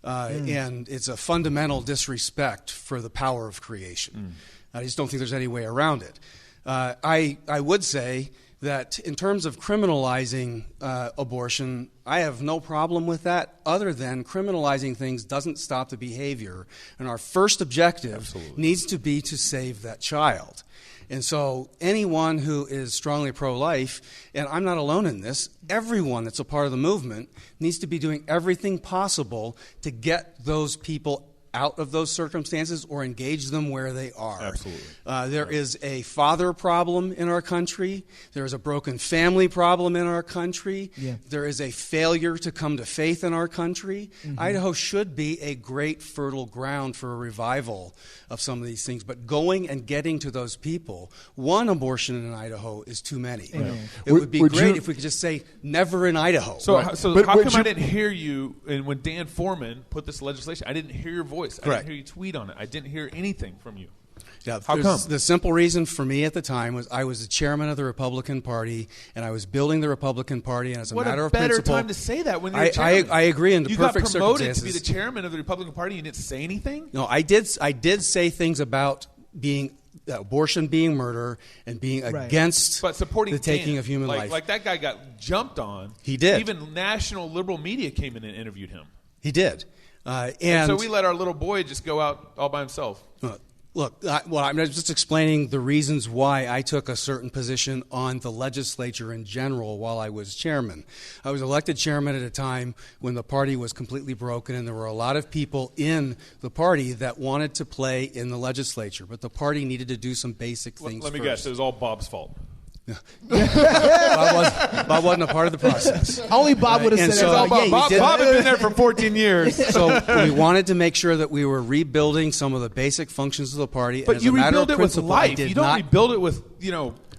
and it's a fundamental disrespect for the power of creation. I just don't think there's any way around it. I would say that in terms of criminalizing abortion, I have no problem with that, other than criminalizing things doesn't stop the behavior, and our first objective needs to be to save that child. And so anyone who is strongly pro-life, and I'm not alone in this, everyone that's a part of the movement needs to be doing everything possible to get those people out of those circumstances or engage them where they are. Absolutely. There is a father problem in our country. There is a broken family problem in our country. Yeah. There is a failure to come to faith in our country. Mm-hmm. Idaho should be a great fertile ground for a revival of some of these things. But going and getting to those people, one abortion in Idaho is too many. Yeah. It would be great if we could just say never in Idaho. So how come I didn't hear you, and when Dan Foreman put this legislation, I didn't hear your voice. I didn't hear you tweet on it. I didn't hear anything from you. Yeah, how come? The simple reason for me at the time was I was the chairman of the Republican Party, and I was building the Republican Party, and as a matter of principle... What a better time to say that when you're chairman. I agree in the perfect circumstances. You got promoted to be the chairman of the Republican Party, and you didn't say anything? No, I did say things about abortion being murder and being against the taking of human life. Like that guy got jumped on. He did. Even national liberal media came in and interviewed him. He did. And so we let our little boy just go out all by himself. Look, I'm just explaining the reasons why I took a certain position on the legislature in general while I was chairman. I was elected chairman at a time when the party was completely broken, and there were a lot of people in the party that wanted to play in the legislature, but the party needed to do some basic things Let me first. guess, it was all Bob's fault. Bob wasn't a part of the process. Only Bob would have said that. Bob had been there for 14 years. So we wanted to make sure that we were rebuilding some of the basic functions of the party. But and you rebuild it with life. You don't rebuild it with,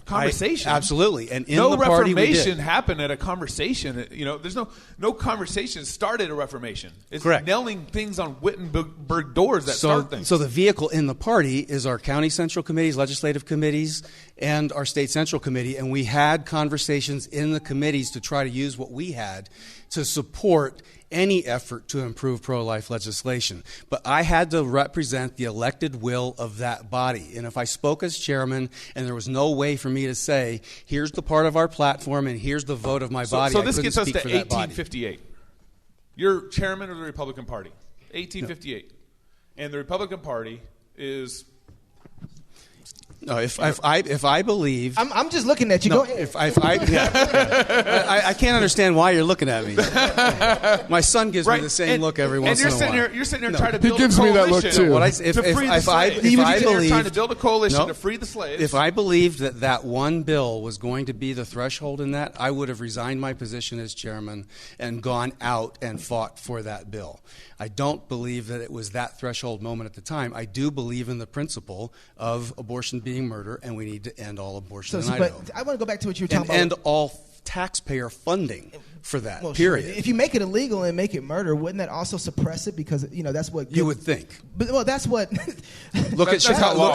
conversation. Absolutely. And in no the party reformation happened at a conversation. There's no conversation started a reformation. It's correct. Nailing things on Wittenberg doors that start things. So the vehicle in the party is our county central committees, legislative committees, and our state central committee. And we had conversations in the committees to try to use what we had to support any effort to improve pro-life legislation. But I had to represent the elected will of that body. And if I spoke as chairman and there was no way for me to say, here's the part of our platform and here's the vote of my body, so I this couldn't gets us speak to for that body. 1858. You're chairman of the Republican Party. 1858. And the Republican Party is No, if I believed, I'm just looking at you. No, Go ahead. I can't understand why you're looking at me. My son gives me the same look every once in a while. And you're sitting here trying to build gives a me coalition that look too. to free the slaves. You're trying to build a coalition to free the slaves. If I believed that one bill was going to be the threshold in that, I would have resigned my position as chairman and gone out and fought for that bill. I don't believe that it was that threshold moment at the time. I do believe in the principle of abortion being murder, and we need to end all abortion in Idaho. But I want to go back to what you were talking about. And all taxpayer funding for that, period. Sure. If you make it illegal and make it murder, wouldn't that also suppress it? Because, that's what... You would think. But, that's what... Look at Chicago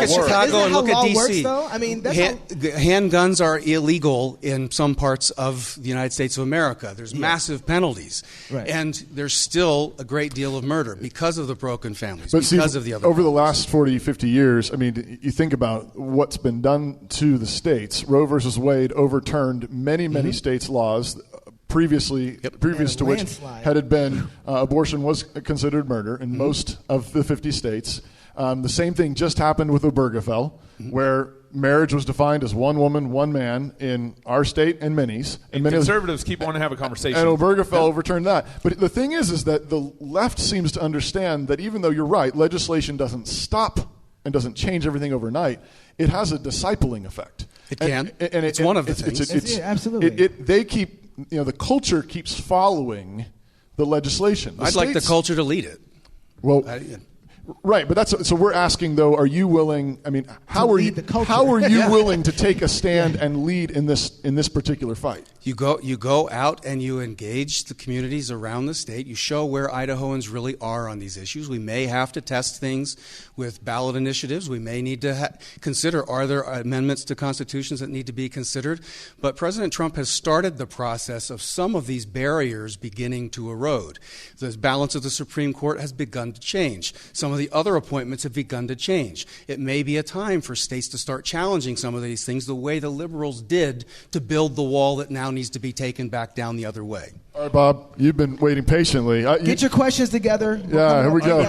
and look at D.C. Works, though? I mean, handguns are illegal in some parts of the United States of America. There's massive penalties. Right. And there's still a great deal of murder because of the broken families, but because of the other over problems. the last 40, 50 years, I mean, you think about what's been done to the states. Roe versus Wade overturned many states' laws previous to which had it been abortion was considered murder in most of the 50 states. The same thing just happened with Obergefell, where marriage was defined as one woman, one man in our state and many's. And many conservatives keep wanting to have a conversation. And Obergefell overturned that. But the thing is that the left seems to understand that even though you're right, legislation doesn't stop and doesn't change everything overnight, it has a discipling effect. It can. It's one of the things. Absolutely. They keep... the culture keeps following the legislation. I'd like the culture to lead it. Well, right, but so we're asking though, are you willing? I mean, how are you willing to take a stand and lead in this particular fight? You go out and you engage the communities around the state. You show where Idahoans really are on these issues. We may have to test things with ballot initiatives. We may need to consider, are there amendments to constitutions that need to be considered? But President Trump has started the process of some of these barriers beginning to erode. The balance of the Supreme Court has begun to change. Some of the other appointments have begun to change. It may be a time for states to start challenging some of these things the way the liberals did to build the wall that now needs to be taken back down the other way. All right, Bob, you've been waiting patiently. Get your questions together. Here we go.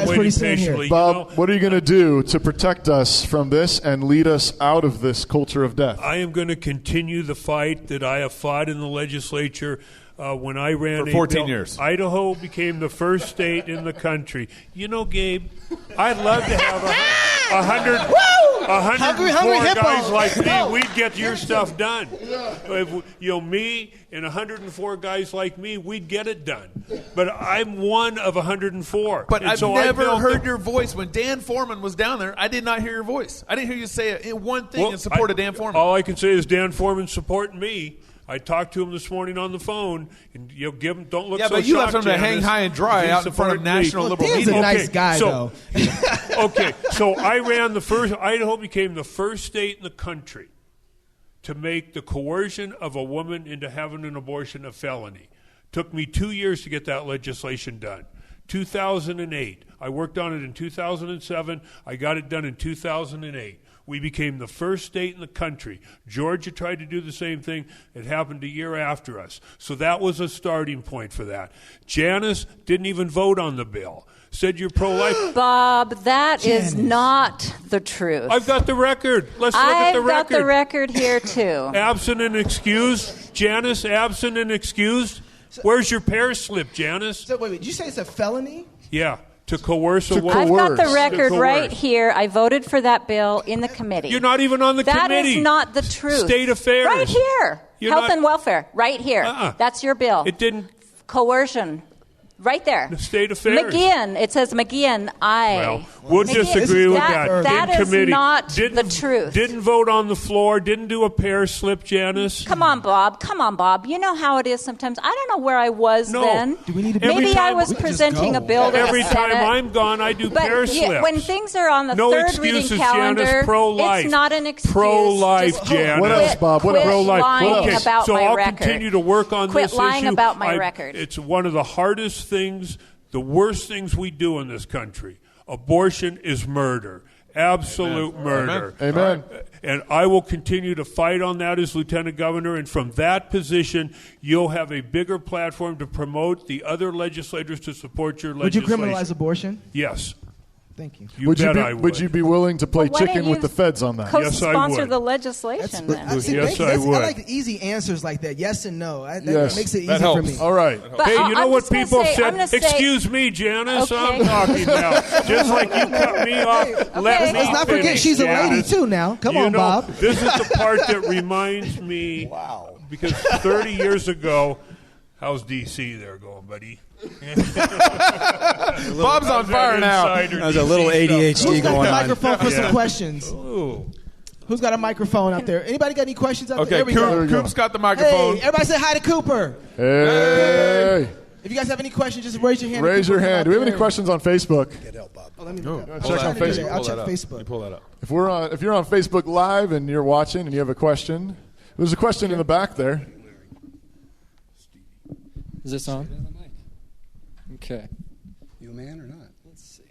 Bob, what are you going to do to protect us from this and lead us out of this culture of death? I am going to continue the fight that I have fought in the legislature. When I ran for 14 years. Idaho became the first state in the country. Gabe, I'd love to have 104 guys like me. We'd get your stuff done. Me and 104 guys like me, we'd get it done. But I'm one of 104. But I've never heard your voice. When Dan Foreman was down there, I did not hear your voice. I didn't hear you say one thing in support of Dan Foreman. All I can say is Dan Foreman supporting me. I talked to him this morning on the phone, and give him. Don't look so shocked. Yeah, but you left him to hang high and dry out in front of national liberal media. He's a nice guy, though. Okay, so I ran the first. Idaho became the first state in the country to make the coercion of a woman into having an abortion a felony. Took me 2 years to get that legislation done. 2008. I worked on it in 2007. I got it done in 2008. We became the first state in the country. Georgia tried to do the same thing. It happened a year after us. So that was a starting point for that. Janice didn't even vote on the bill. Said you're pro-life. Bob, that is not the truth. I've got the record. Let's look at the record. I've got the record here, too. Absent and excused. Janice, absent and excused. Where's your pear slip, Janice? So wait, did you say it's a felony? Yeah. To coerce a woman. I've got the record right here. I voted for that bill in the committee. You're not even on the committee. That is not the truth. State affairs. Right here. Health and welfare. Right here. That's your bill. It didn't. Coercion. Right there. The state affairs. McGeehan. It says McGeehan, aye. Well, we'll disagree with that. That is not the truth. Didn't vote on the floor. Didn't do a pear slip, Janice. Come on, Bob. You know how it is sometimes. I don't know where I was then. Do we need to Maybe I was presenting a bill to the Every Senate. time I'm gone, I do pear slips. When things are on the third reading excuses, calendar, Janice. Pro-life. It's not an excuse. Pro-life, Janice. What else, Bob? Quit pro-life. lying about so my I'll record. continue to work on this issue. Quit lying about my record. It's one of the hardest things. The worst things we do in this country. Abortion is murder. Absolute murder. Amen. And I will continue to fight on that as Lieutenant Governor. And from that position, you'll have a bigger platform to promote the other legislators to support your legislation. Would you criminalize abortion? Yes. Thank you. Would you be willing to play chicken with the feds on that? Yes, I would. Sponsor the legislation. Yes, I would. I like the easy answers like that. Yes and no. That makes it easy for me. All right. Hey, you know what people said? Excuse me, Janice. Okay. I'm talking now. Just like you cut me off. Let me Let's not forget finish, she's a Janice. lady too. Now, come on, Bob. This is the part that reminds me. Wow. Because 30 years ago, how's DC there going, buddy? Bob's on fire now. There's a little ADHD going on. Who's got a microphone for some questions? Ooh. Who's got a microphone out there? Anybody got any questions out there? Okay, Coop's got the microphone. Hey, everybody say hi to Cooper. Hey. If you guys have any questions, just raise your hand. Raise your hand. Do we have any questions on Facebook? Get help, Bob. Let me check on Facebook. I'll check Facebook. You pull that up. If you're on Facebook Live and you're watching and you have a question, there's a question in the back there. Is this on? Okay. You a man or not? Let's see.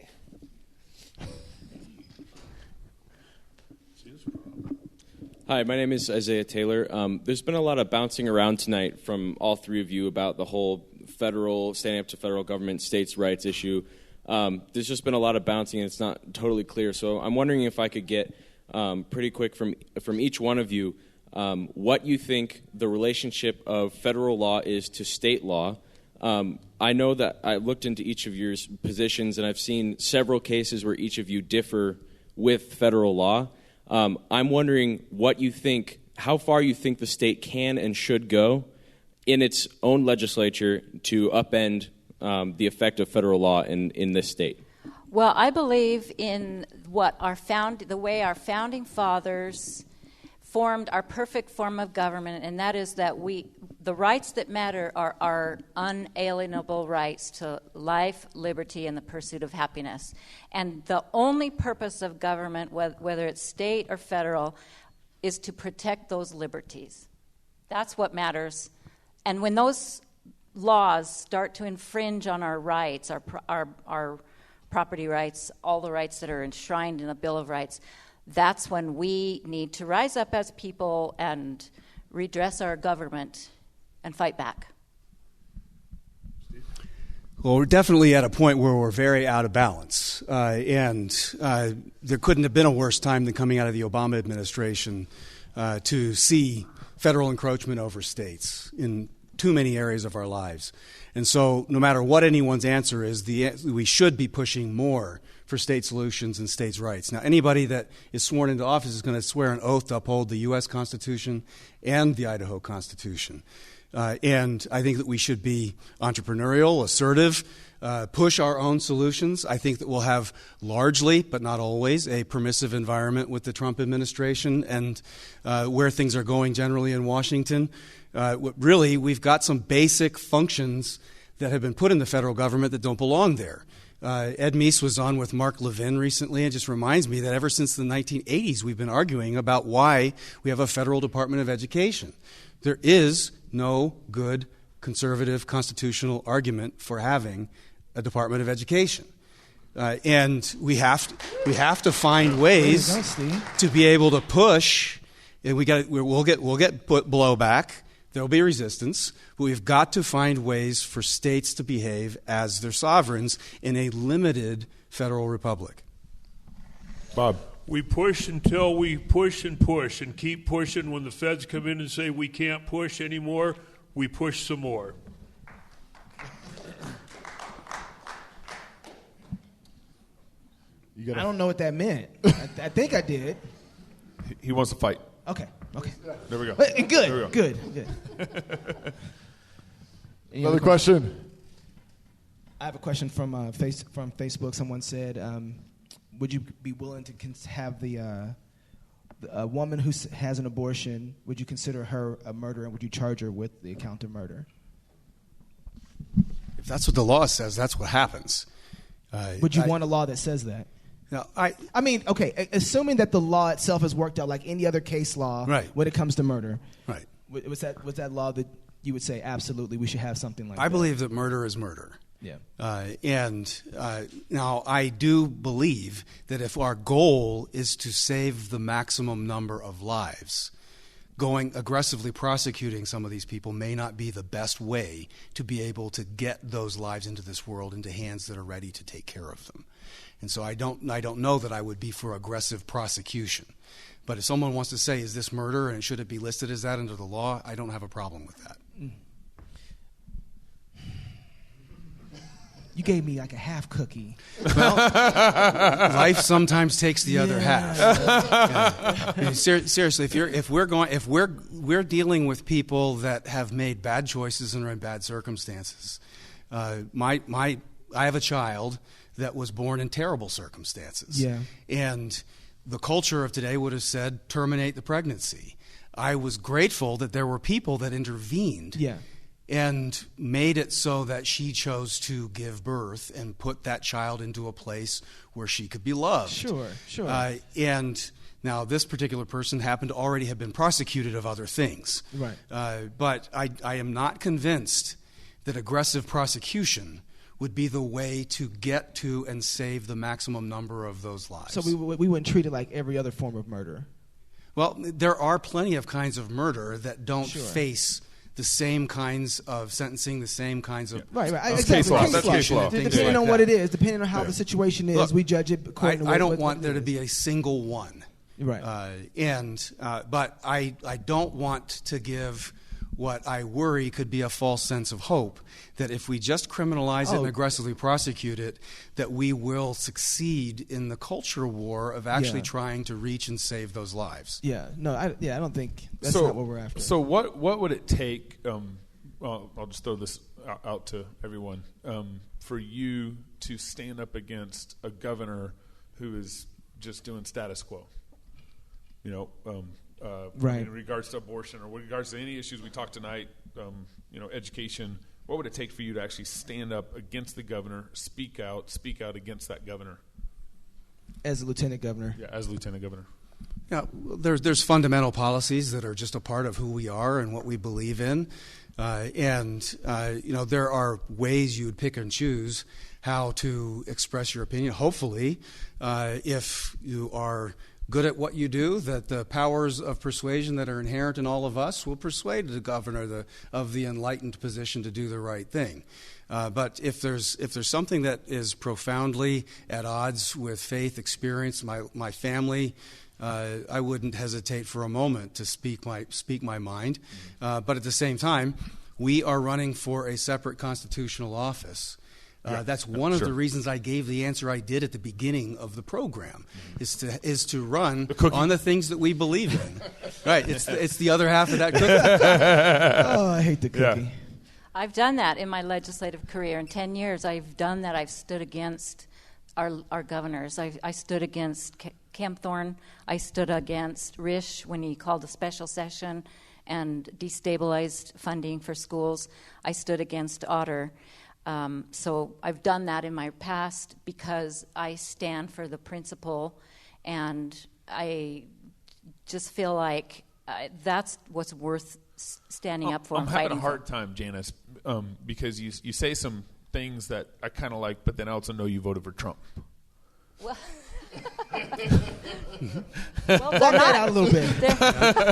Hi, my name is Isaiah Taylor. There's been a lot of bouncing around tonight from all three of you about the whole standing up to federal government, states' rights issue. There's just been a lot of bouncing, and it's not totally clear. So I'm wondering if I could get pretty quick from each one of you what you think the relationship of federal law is to state law. I know that I looked into each of your positions, and I've seen several cases where each of you differ with federal law. I'm wondering what you think, how far you think the state can and should go in its own legislature to upend the effect of federal law in this state. Well, I believe in the way our founding fathers formed our perfect form of government, and that is that the rights that matter are our unalienable rights to life, liberty, and the pursuit of happiness. And the only purpose of government, whether it's state or federal, is to protect those liberties. That's what matters. And when those laws start to infringe on our rights, our property rights, all the rights that are enshrined in the Bill of Rights, that's when we need to rise up as people and redress our government and fight back. Well, we're definitely at a point where we're very out of balance. And there couldn't have been a worse time than coming out of the Obama administration to see federal encroachment over states in too many areas of our lives. And so no matter what anyone's answer is, we should be pushing more for state solutions and states' rights. Now, anybody that is sworn into office is going to swear an oath to uphold the U.S. Constitution and the Idaho Constitution. And I think that we should be entrepreneurial, assertive, push our own solutions. I think that we'll have largely, but not always, a permissive environment with the Trump administration and where things are going generally in Washington. Really, we've got some basic functions that have been put in the federal government that don't belong there. Ed Meese was on with Mark Levin recently. It just reminds me that ever since the 1980s, we've been arguing about why we have a federal Department of Education. There is no good conservative constitutional argument for having a Department of Education. And we have to find ways to be able to push. And we'll get blowback. There will be resistance, but we've got to find ways for states to behave as their sovereigns in a limited federal republic. Bob. We push until we push and keep pushing. When the feds come in and say we can't push anymore, we push some more. I don't know what that meant. I think I did. He wants to fight. Okay. There we go. Good. Another question? I have a question from Facebook. Someone said, would you be willing to have a woman who has an abortion, would you consider her a murderer, and would you charge her with the account of murder? If that's what the law says, that's what happens. Would you want a law that says that? No, I mean, okay, assuming that the law itself has worked out like any other case law when it comes to murder. Right. Was that law that you would say, absolutely, we should have something like that? I believe that murder is murder. Yeah. Now, I do believe that if our goal is to save the maximum number of lives, going aggressively prosecuting some of these people may not be the best way to be able to get those lives into this world into hands that are ready to take care of them. And so I don't know that I would be for aggressive prosecution. But if someone wants to say, is this murder and should it be listed as that under the law, I don't have a problem with that. You gave me like a half cookie. Well, life sometimes takes the other half. Yeah. I mean, seriously, if we're dealing with people that have made bad choices and are in bad circumstances. I have a child that was born in terrible circumstances. Yeah. And the culture of today would have said terminate the pregnancy. I was grateful that there were people that intervened. Yeah. And made it so that she chose to give birth and put that child into a place where she could be loved. Sure. And now this particular person happened to already have been prosecuted of other things. Right. But I am not convinced that aggressive prosecution would be the way to get to and save the maximum number of those lives. So we wouldn't treat it like every other form of murder? Well, there are plenty of kinds of murder that don't face the same kinds of sentencing, the same kinds of right. That's Exactly. case law. That's case law. Depending on what it is, depending on how the situation is, Look, we judge it according to I don't want there to be a single one. Right. But I don't want to give what I worry could be a false sense of hope that if we just criminalize it and aggressively prosecute it, that we will succeed in the culture war of actually trying to reach and save those lives. Yeah. No. I don't think that's not what we're after. So what would it take? I'll just throw this out to everyone for you to stand up against a governor who is just doing status quo. Right. In regards to abortion or with regards to any issues we talked tonight, education, what would it take for you to actually stand up against the governor, speak out against that governor? As a lieutenant governor. Yeah, as lieutenant governor. Yeah, there's fundamental policies that are just a part of who we are and what we believe in. There are ways you would pick and choose how to express your opinion. Hopefully, if you are good at what you do, that the powers of persuasion that are inherent in all of us will persuade the governor of the enlightened position to do the right thing. But if there's something that is profoundly at odds with faith, experience, my family, I wouldn't hesitate for a moment to speak my mind. But at the same time, we are running for a separate constitutional office. That's one of the reasons I gave the answer I did at the beginning of the program, is to run on the things that we believe in. Right, it's the other half of that cookie. Oh, I hate the cookie. Yeah. I've done that in my legislative career. In 10 years, I've done that. I've stood against our governors. I stood against Kempthorne. I stood against Risch when he called a special session and destabilized funding for schools. I stood against Otter. So I've done that in my past because I stand for the principle, and I just feel like that's what's worth standing up for and fighting for. I'm having a hard time, Janice, because you say some things that I kind of like, but then I also know you voted for Trump. Well, Walk that out a little bit.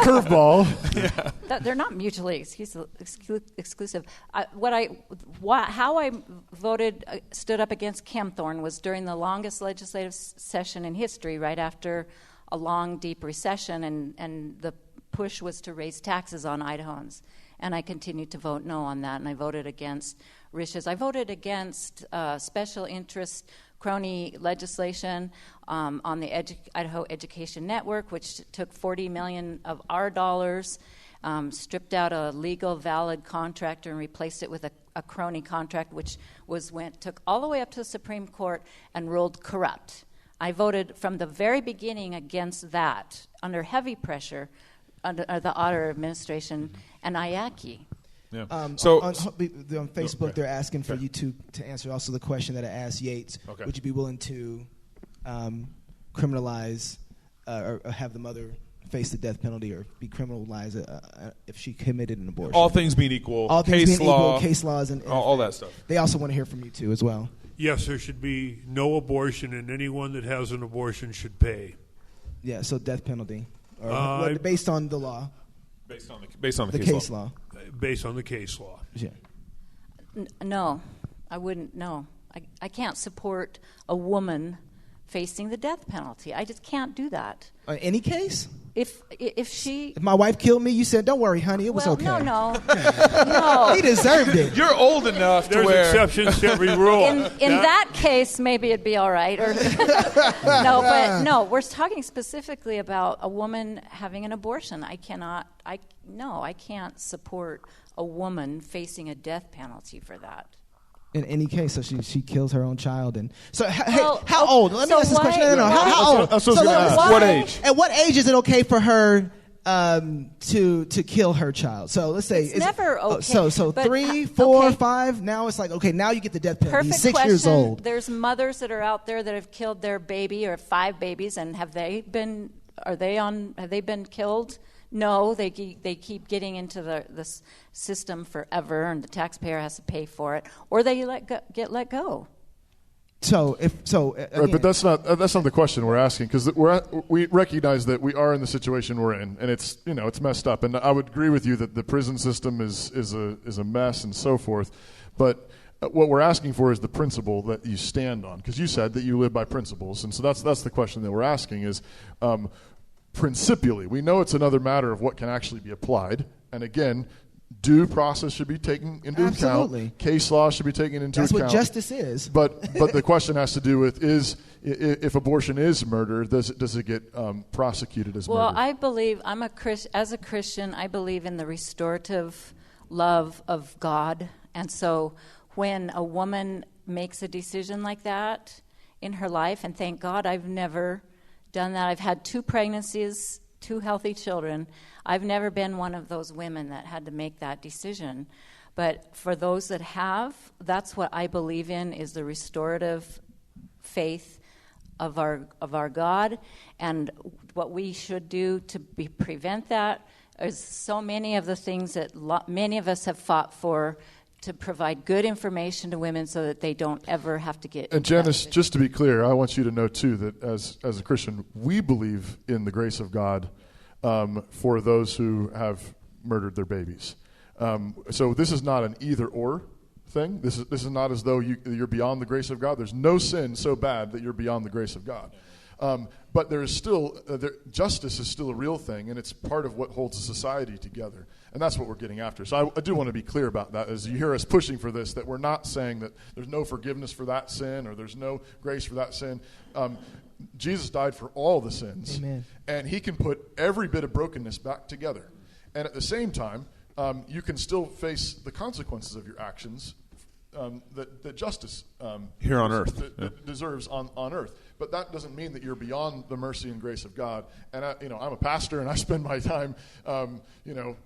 Curveball. Yeah. They're not mutually exclusive. How I stood up against Kempthorne was during the longest legislative session in history, right after a long, deep recession, and the push was to raise taxes on Idahoans. And I continued to vote no on that, and I voted against Risch's. I voted against special interest crony legislation on the Idaho Education Network, which took $40 million of our dollars, stripped out a legal, valid contractor and replaced it with a crony contract, which took all the way up to the Supreme Court and ruled corrupt. I voted from the very beginning against that, under heavy pressure, under the Otter administration and IACI. Yeah. On Facebook, they're asking for you to answer also the question that I asked Yates. Okay. Would you be willing to criminalize or have the mother face the death penalty or be criminalized if she committed an abortion? All things being equal, all things case being law, equal, case laws, and all that stuff. They also want to hear from you too as well. Yes, there should be no abortion, and anyone that has an abortion should pay. Yeah, so death penalty, or based on the law. Based on the case law. Based on the case law. Yeah. No, I wouldn't. No, I can't support a woman facing the death penalty. I just can't do that. Any case? If my wife killed me, you said, "Don't worry, honey, it was okay." No. He deserved it. You're old enough to where there's exceptions to every rule. In that case, maybe it'd be all right. Or no, we're talking specifically about a woman having an abortion. I can't support a woman facing a death penalty for that. In any case, so she kills her own child, and so how old? Let me ask this question. No. How old? That's what I was going to ask. What age? At what age is it okay for her to kill her child? So let's say it's never okay. So 3, 4, 5. Now it's like, okay, now you get the death penalty. He's 6 question. Years old. There's mothers that are out there that have killed their baby or 5 babies, and have they been killed? No, they keep getting into the system forever, and the taxpayer has to pay for it, or they get let go. Again, right, but that's not the question we're asking, because we recognize that we are in the situation we're in, and it's messed up, and I would agree with you that the prison system is a mess and so forth, but what we're asking for is the principle that you stand on, because you said that you live by principles, and so that's the question that we're asking is. Principially, we know it's another matter of what can actually be applied. And again, due process should be taken into account. Case law should be taken into account. That's what justice is. But the question has to do with if abortion is murder, does it get prosecuted as murder? Well, I believe as a Christian, I believe in the restorative love of God. And so when a woman makes a decision like that in her life, and thank God I've never done that. I've had 2 pregnancies, 2 healthy children. I've never been one of those women that had to make that decision. But for those that have, that's what I believe in, is the restorative faith of our God. And what we should do to prevent that is so many of the things that many of us have fought for, to provide good information to women so that they don't ever have to get. And Janice, just to be clear, I want you to know too that as a Christian, we believe in the grace of God for those who have murdered their babies. So this is not an either-or thing. This is not as though you're beyond the grace of God. There's no sin so bad that you're beyond the grace of God. But there is still justice is still a real thing, and it's part of what holds a society together. And that's what we're getting after. So I do want to be clear about that as you hear us pushing for this, that we're not saying that there's no forgiveness for that sin or there's no grace for that sin. Jesus died for all the sins. Amen. And he can put every bit of brokenness back together. And at the same time, you can still face the consequences of your actions that justice here on earth deserves on earth. But that doesn't mean that you're beyond the mercy and grace of God. And I'm a pastor, and I spend my time,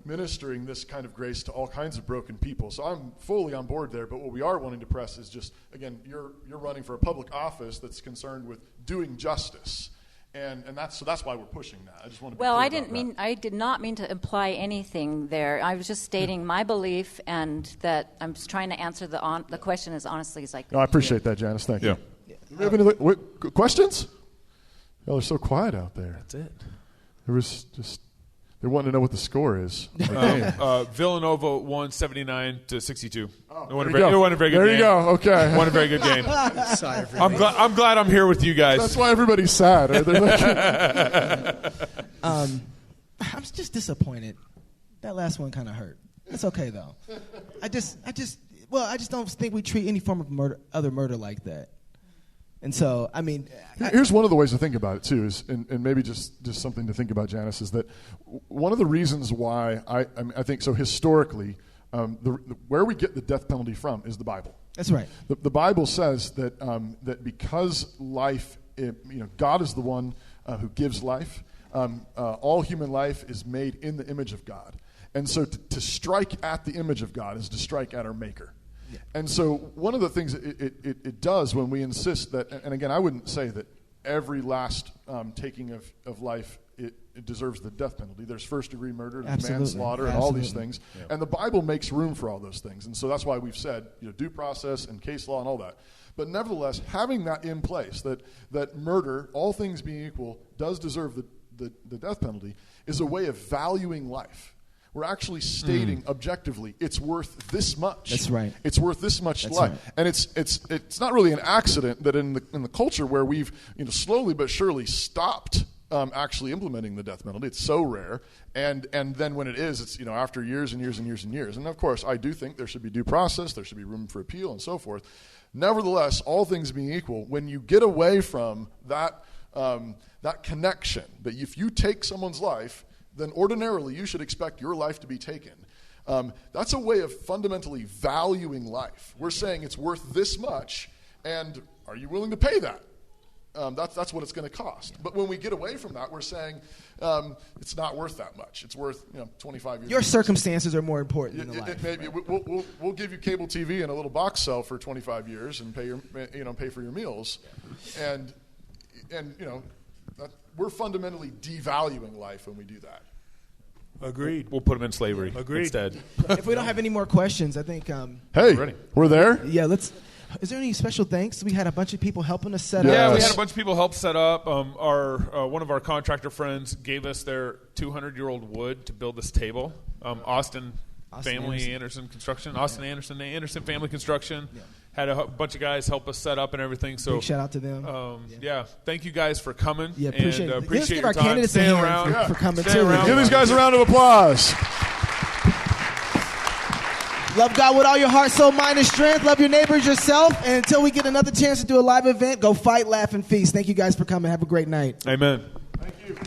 ministering this kind of grace to all kinds of broken people. So I'm fully on board there. But what we are wanting to press is just, again, you're running for a public office that's concerned with doing justice. And that's why we're pushing that. I just want to be clear about that. I did not mean to imply anything there. I was just stating my belief, and that I'm just trying to answer the question as honestly as I could. No, I appreciate that, Janice. Thank you. Do we have any questions? Y'all are so quiet out there. That's it. There was just they wanting to know what the score is. Villanova won 79-62. Oh, it won a very good game. There you go. Okay. Won a very good game. I'm glad I'm here with you guys. That's why everybody's sad. Right? I'm just disappointed. That last one kind of hurt. It's okay though. I just don't think we treat any form of other murder like that. And so, I mean, here's one of the ways to think about it too, is and maybe just something to think about, Janice, is that one of the reasons why I think so historically, where we get the death penalty from is the Bible. That's right. The Bible says that because life, God is the one who gives life. All human life is made in the image of God, and so to strike at the image of God is to strike at our Maker. Yeah. And so one of the things it does when we insist that, and again, I wouldn't say that every last taking of life it deserves the death penalty. There's first-degree murder, there's manslaughter, and all these things. Yeah. And the Bible makes room for all those things. And so that's why we've said due process and case law and all that. But nevertheless, having that in place, that murder, all things being equal, does deserve the death penalty, is a way of valuing life. We're actually stating objectively it's worth this much. That's right. It's worth this much That's life, right. and it's not really an accident that in the culture where we've slowly but surely stopped actually implementing the death penalty. It's so rare, and then when it is, it's after years and years and years and years. And of course, I do think there should be due process, there should be room for appeal, and so forth. Nevertheless, all things being equal, when you get away from that connection, that if you take someone's life, then ordinarily you should expect your life to be taken. That's a way of fundamentally valuing life. We're saying it's worth this much, and are you willing to pay that? That's what it's going to cost. But when we get away from that, we're saying it's not worth that much. It's worth 25 years. Your circumstances are more important than the life. Maybe we'll give you cable TV in a little box cell for 25 years and pay for your meals, and we're fundamentally devaluing life when we do that. Agreed. We'll put them in slavery instead. If we don't have any more questions, I think. Hey, we're there. Yeah, let's. Is there any special thanks? We had a bunch of people helping us set up. Yeah, we had a bunch of people help set up. One of our contractor friends gave us their 200-year-old wood to build this table. Austin Family Anderson Construction. Anderson Family Construction. Yeah. Had a bunch of guys help us set up and everything. So big shout out to them. Thank you guys for coming. Yeah, appreciate it. Appreciate Let's give your our time. candidates Stay a hand around for coming Stay too. around. Give these guys a round of applause. Love God with all your heart, soul, mind, and strength. Love your neighbors, yourself. And until we get another chance to do a live event, go fight, laugh, and feast. Thank you guys for coming. Have a great night. Amen. Thank you.